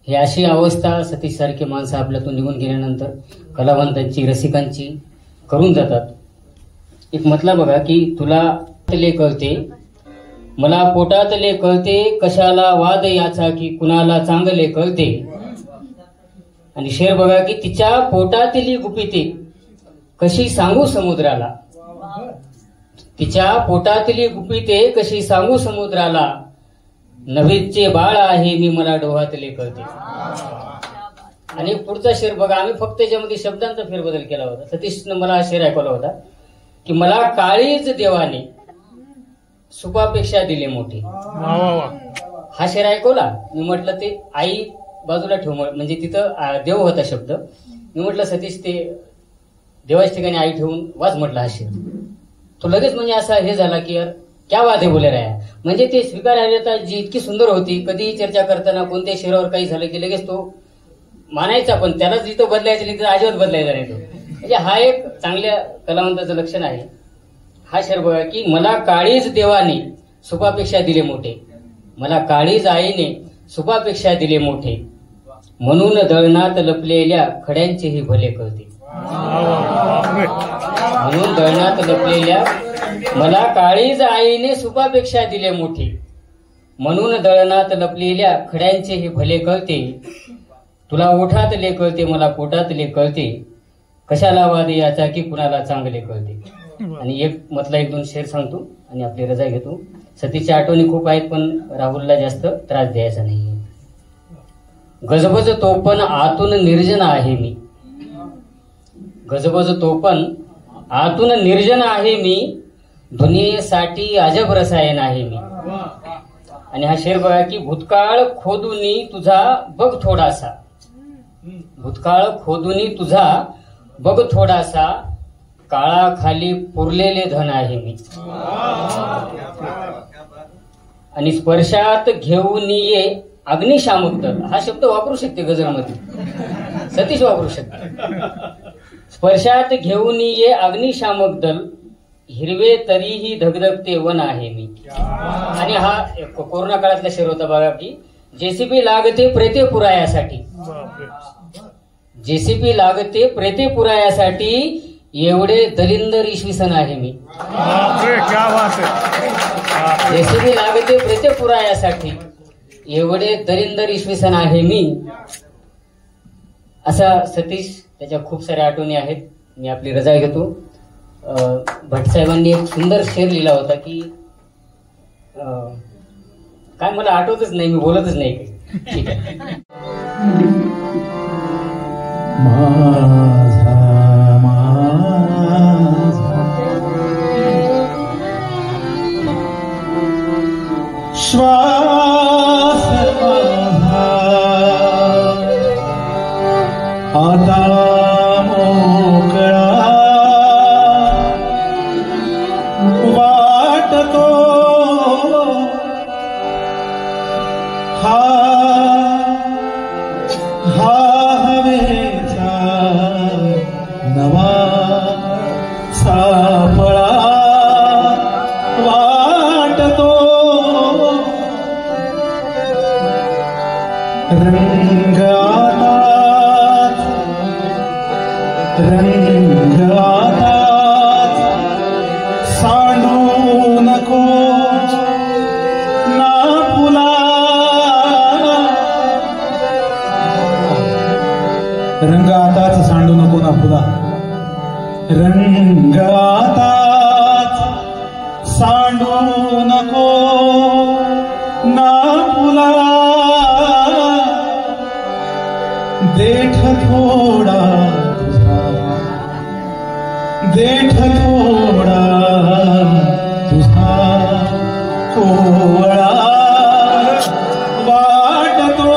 ही अशी अवस्था सतीश सारखे माणसं आपल्यातून निघून गेल्यानंतर कलावंतांची, रसिकांची करून जातात. एक म्हटला बघा की तुला ले कळते, मला पोटातले कळते, कशाला वाद याचा की कुणाला चांगले कळते. आणि शेर बघा की तिच्या पोटातली गुपिते कशी सांगू समुद्राला, तिच्या पोटातली गुपिते कशी सांगू समुद्राला, नभेचे बाळ आहे मी मला डोहातले कळते. आणि पुढचा शेर बघा, आम्ही फक्त त्याच्यामध्ये शब्दांचा फेरबदल केला होता. सतीशनं मला हा शेर ऐकवला होता की मला काळीज देवाने सुपापेक्षा दिले मोठे. हा शेर ऐकवला. मी म्हटलं ते आई बाजूला ठेव, म्हणजे तिथं देव होता शब्द. मी म्हटलं सतीश ते देवाच्या ठिकाणी आई ठेवून वाच म्हटलं हा शेर. तो लगेच म्हणजे असा हे झाला की यार क्या बात आहे बोले राया. म्हणजे ते स्वीकारार्हता जी इतकी सुंदर होती, कधीही चर्चा करताना कोणत्याही शेरावर काही झालं की लगेच तो मानायचा, पण त्याला जिथं बदलायचं तिथं अजिबात बदलायचा नाही तो. म्हणजे हा एक चांगल्या कलावंताचं लक्षण आहे. हा शेर बघा की मला काळीज देवाने सुपापेक्षा दिले मोठे, मला काळीज आईने सुपापेक्षा दिले मोठे, म्हणून दळणात लपलेल्या खड्यांचेही भले कळते. म्हणून दळणात लपलेल्या मला काळीज आईने सुपापेक्षा दिले मोठे, म्हणून दळणात लपलेल्या खड्यांचेही भले कळते. तुला ओठातले कळते, मला पोटातले कळते, कशाला वाद याचा की कुणाला चांगले कळते. आणि एक म्हटला 1-2 शेर सांगतो आणि आपली रजा घेतो. सतीच्या आठवणी खूप आहेत पण राहुलला जास्त त्रास द्यायचा नाही. गजबज तो पण आतून निर्जन आहे मी, गजबज तो पण आतून निर्जन आहे मी, दुनियेसाठी अजब रसायन आहे मी. आणि हा शेर बघा की भूतकाळ खोदुनी तुझा बघ थोडासा, भूतकाळ खोदुनी तुझा बघ थोडासा, काळाखाली पुरलेले धन आहे मी. आणि स्पर्शात घेऊन ये अग्निशामक दल, हा शब्द वापरू शकते गझलमध्ये, सतीश वापरू शकते. स्पर्शात घेऊन ये अग्निशामक दल, हिरवे तरीही धगधगते वन आहे मी. आणि हा कोरोना काळातला शेर होता बघा की जेसीबी लागते प्रेते पुरायासाठी, जेसीबी लागते प्रेते पुरायासाठी, एवढे दलिंदर इसवी सन आहे मी. जेसीबी लागते प्रेते पुरायासाठी, एवढे दलिंदर इसवी सन आहे मी. असा सतीश, त्याच्या खूप साऱ्या आठवणी आहेत. मी आपली रजा घेतो. भटसाहेबांनी एक सुंदर शेर लिहिला होता की काय मला आठवतच नाही, मी बोलतच नाही काही. ठीक आहे. माझा श्वास आता मोकळा वाटतो, हा हवेचा नवा सापळा वाटतो. रंग आताच, रंग आताच सांडू नको ना फुला, रंग आताच सांडू नको ना फुला, रंग आताच सांडू नको ना फुला देठ थोडा तुझा देठ थोडा तुझा कोवळा वाटतो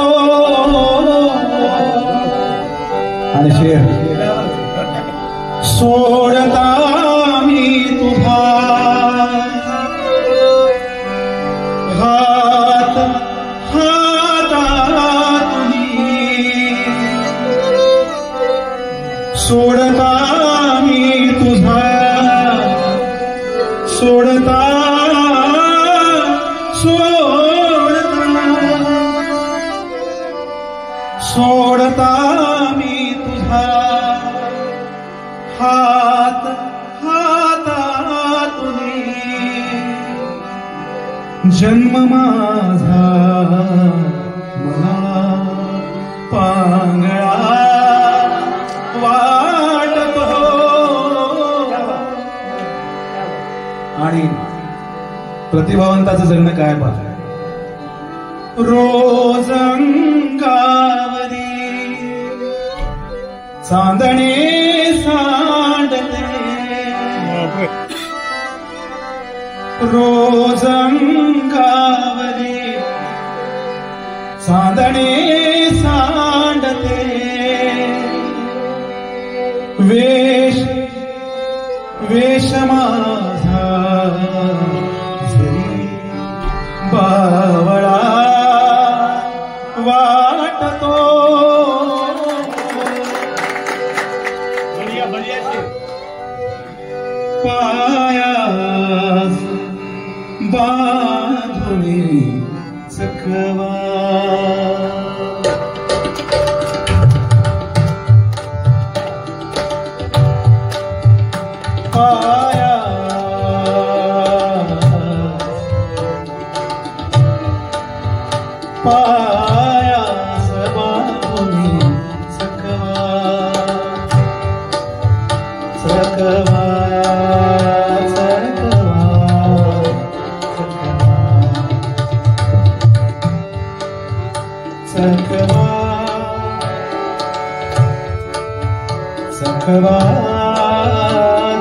आणि शेर सोडता मी तुझा हात हातातुनी सोडता मी तुझा सोडता सोडता सोडता मी तुझा हात हातातुनी जन्म माझा मला पांगळा वाटतो आणि प्रतिभावंताचं जगणं काय पाहत रोज अंगावरी चांदणे सांडते रोज अंगावरी चांदणे सांडते वेश वेश माझा जरी बावळा वाटतो पायास बांधुनी चकवा पायास बांधुनी चकवा चकवा चकवा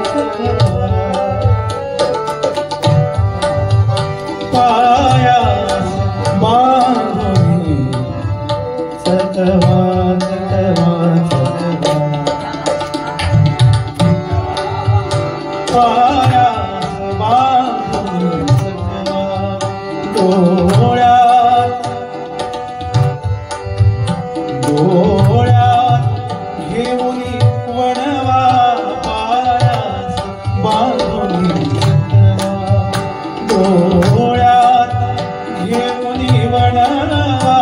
चकवा पायास बांधुनी चकवा चकवा चकवा पायास बांधुनी चकवा डोळ्यात डोळ्यात घेऊन वणवा पायास बांधुनी चकवा डोळ्यात घेऊन वणवा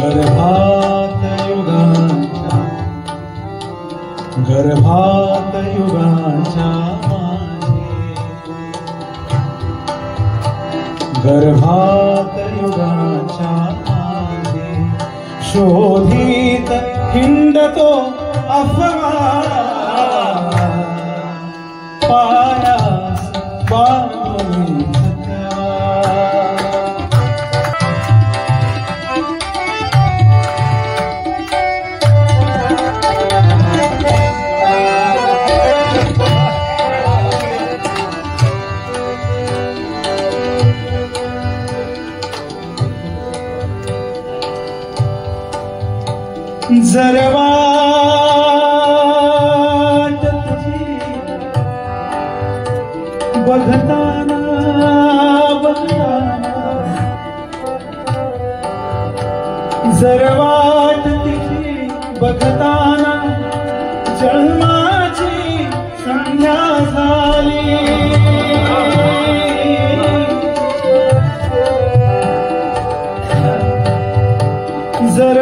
गर्भात युगांच्या गर्भात युगांच्या गर्भात युगाच्या माझे शोधित हिंडतो अफवा पायास बांधुनी चकवा जर वाट तुझी बघताना बघताना जर वाट तुझी बघताना जन्माची संध्या झाली जर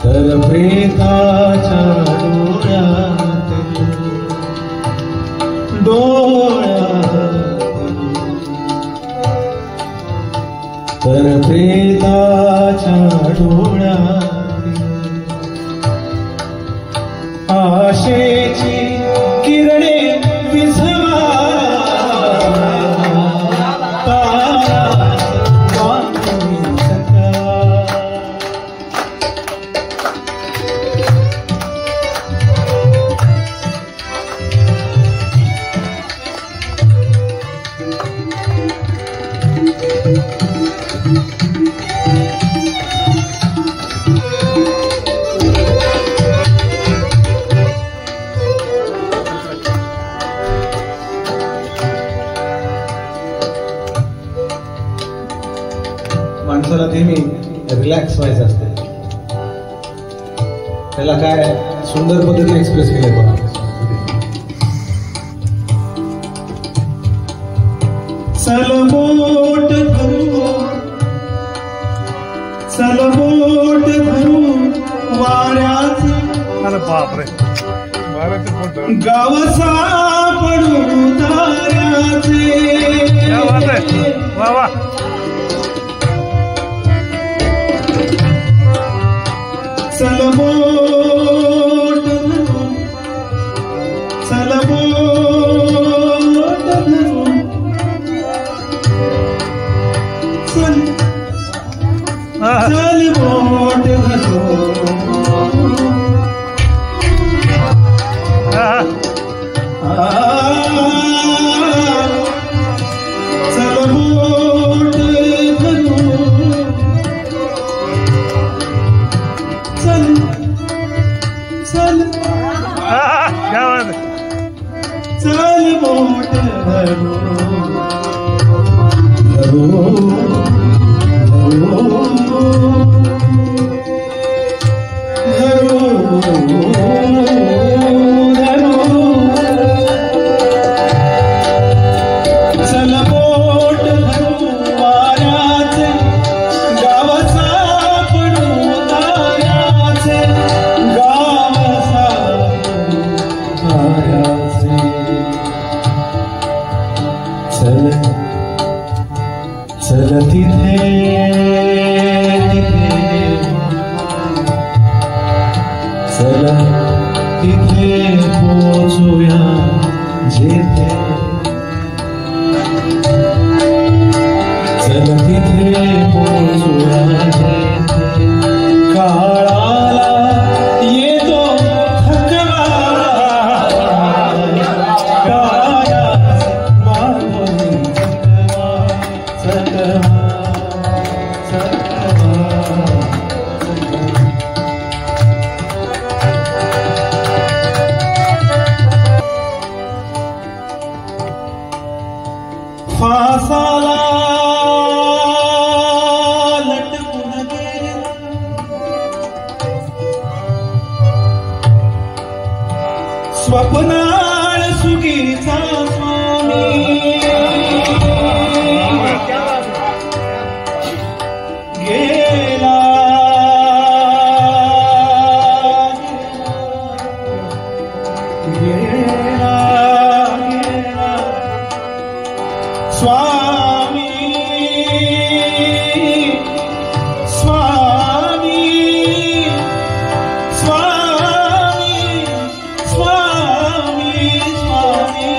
तर प्रेताच्या तर प्रेताच्या डोळ्यात आशेची किरणे विझवा माणसाला नेहमी रिलॅक्स व्हायचं असते. त्याला काय सुंदर पद्धतीने एक्सप्रेस केलंय बघा. सलबोट धरू वाऱ्याचे गाव सापडू ताऱ्याचे सलबोट धरू सलबोट धरू तिथे पोचूया जेथे चल तिथे पोचूया जेथे काळाला येतो थकवा कायास मागून चकवा फासाला लटकून गेला स्वप्नाळ सुगीचा स्वामी गेला गेला स्वामी स्वामी स्वामी स्वामी स्वामी स्वामी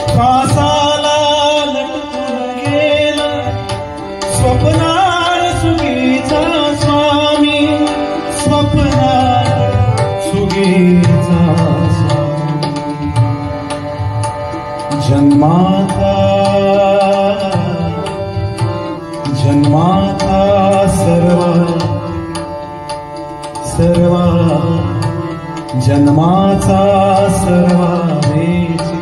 फासाला लटकून गेला स्वप्नाळ सुगीचा स्वामी स्वप्नाळ सुगीचा स्वामी जन्माचा जन्माचा सर्वा सर्वा जन्माचा सर्वा वेची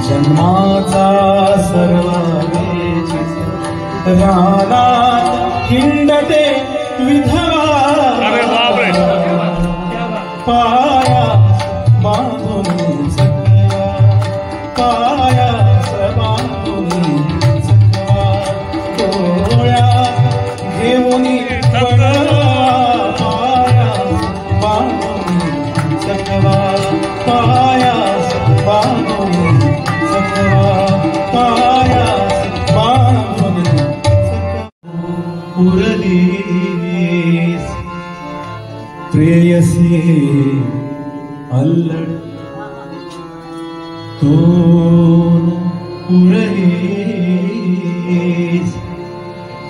जन्माचा सर्वा वेची रानात हिंडते विधवा पाया बांधून सकवा पाया बांधून सकवा डोळ्यात घेऊन पाया बांधून सकवा पाया बांधून सकवा पाया बांधून उरलीस प्रेयसी अल्लड तू उरलीस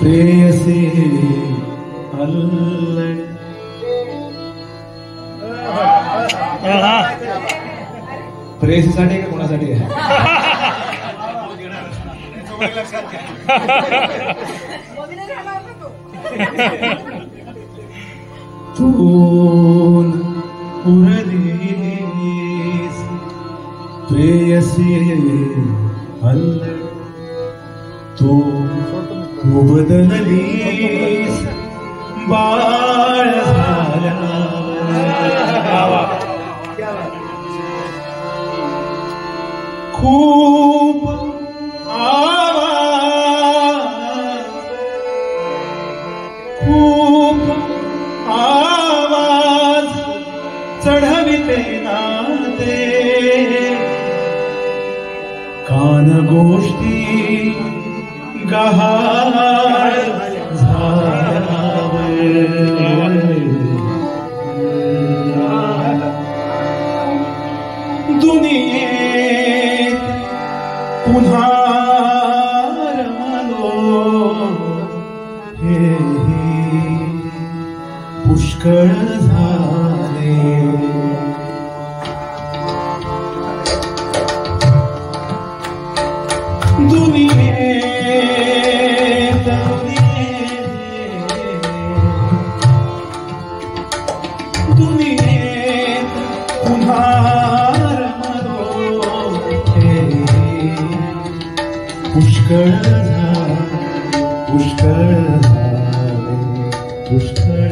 प्रेयसी अल्लड प्रेयसीसाठी का कोणासाठी आहे? तू उरलीस प्रेयसी अल्लड तू बदललीस बाळ झाल्यावर खूप आवाज चढविते नाते कान गोष्टी गहाळ झाल्यावर दुनियेत पुन्हा रमलो हे पुष्कळ झाले दुनियेत दुनियेत पुन्हा रमलो हे पुष्कळ झाले पुष्कळ झाले पुष्कळ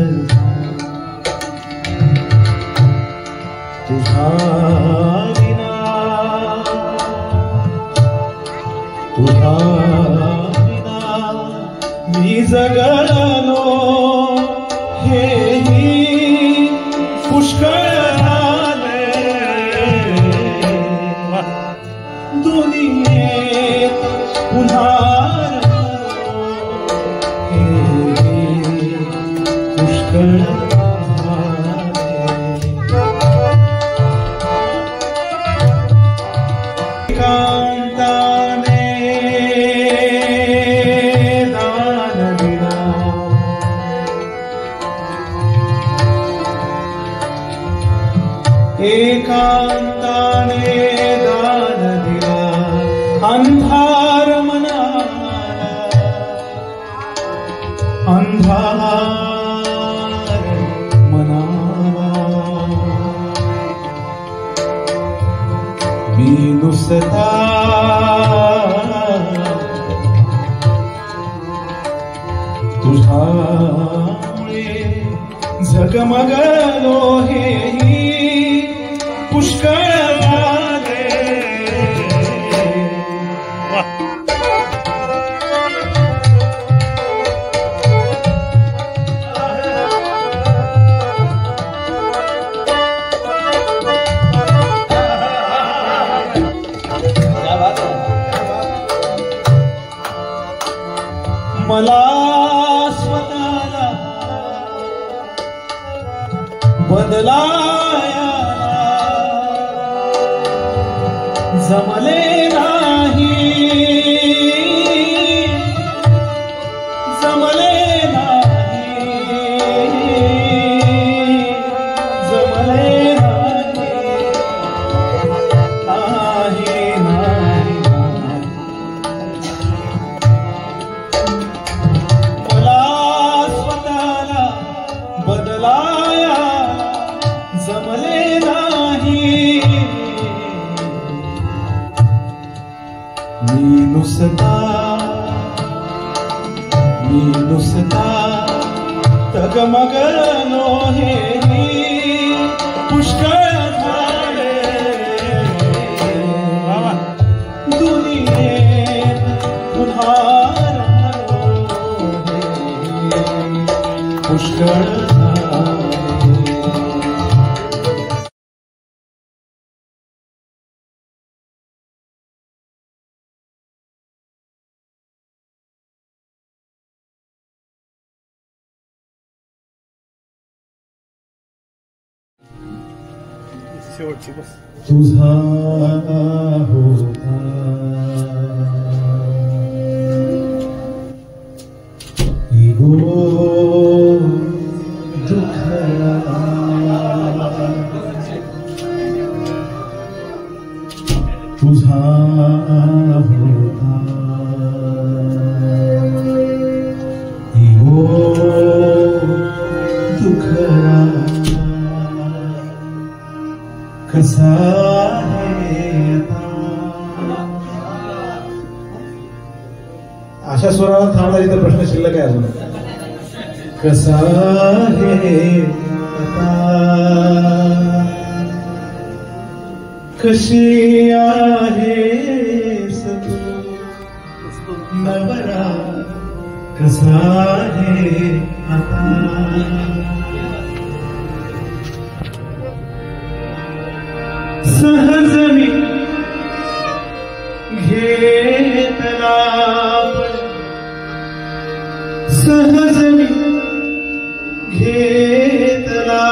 तुझा विना मी जगलो हेही पुष्कळ झाले दुनियेत पुन्हा हेही पुष्कळ एकांताने दान दिला अंधार मनाला अंधार मनाला मी नुसता तुझ्यामुळे झगमगलो हेही पुष्कळ झाले मला स्वतःला बदलाया जमले नाही जमले नाही जमले नाही मी नुसता तगमगलो हे पुष्कळ झाले दुनियेत पुन्हा पुष्कळ शेवटची बस तुझा होता इगो दुखला तुझा होता इगो दुखला कसा अशा स्वराला थांबला इथं प्रश्न शिल्लक आहे अजून. कसा हे आता कशी आहेस तू नवरा कसा हे आता सहज मी घेतला सहज मी घेतला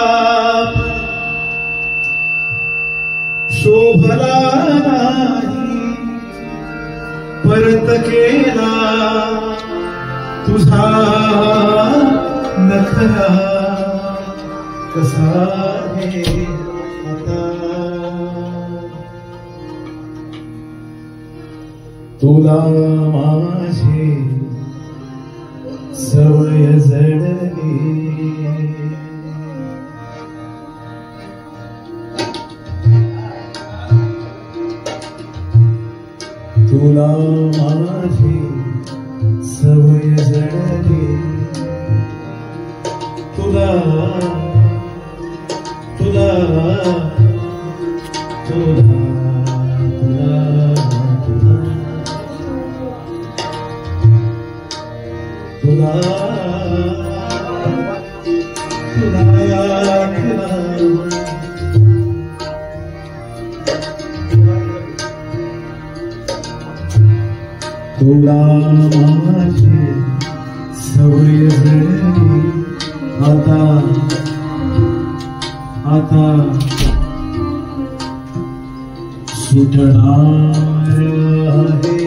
शोभला नाही परत केला तुझा नखरा कसा हे आता तुला माझी सवय जडली तुला माझी सवय जडली तुला तुला तुला तुला तुला माझी सवय झाली आता आता सुटणार आहे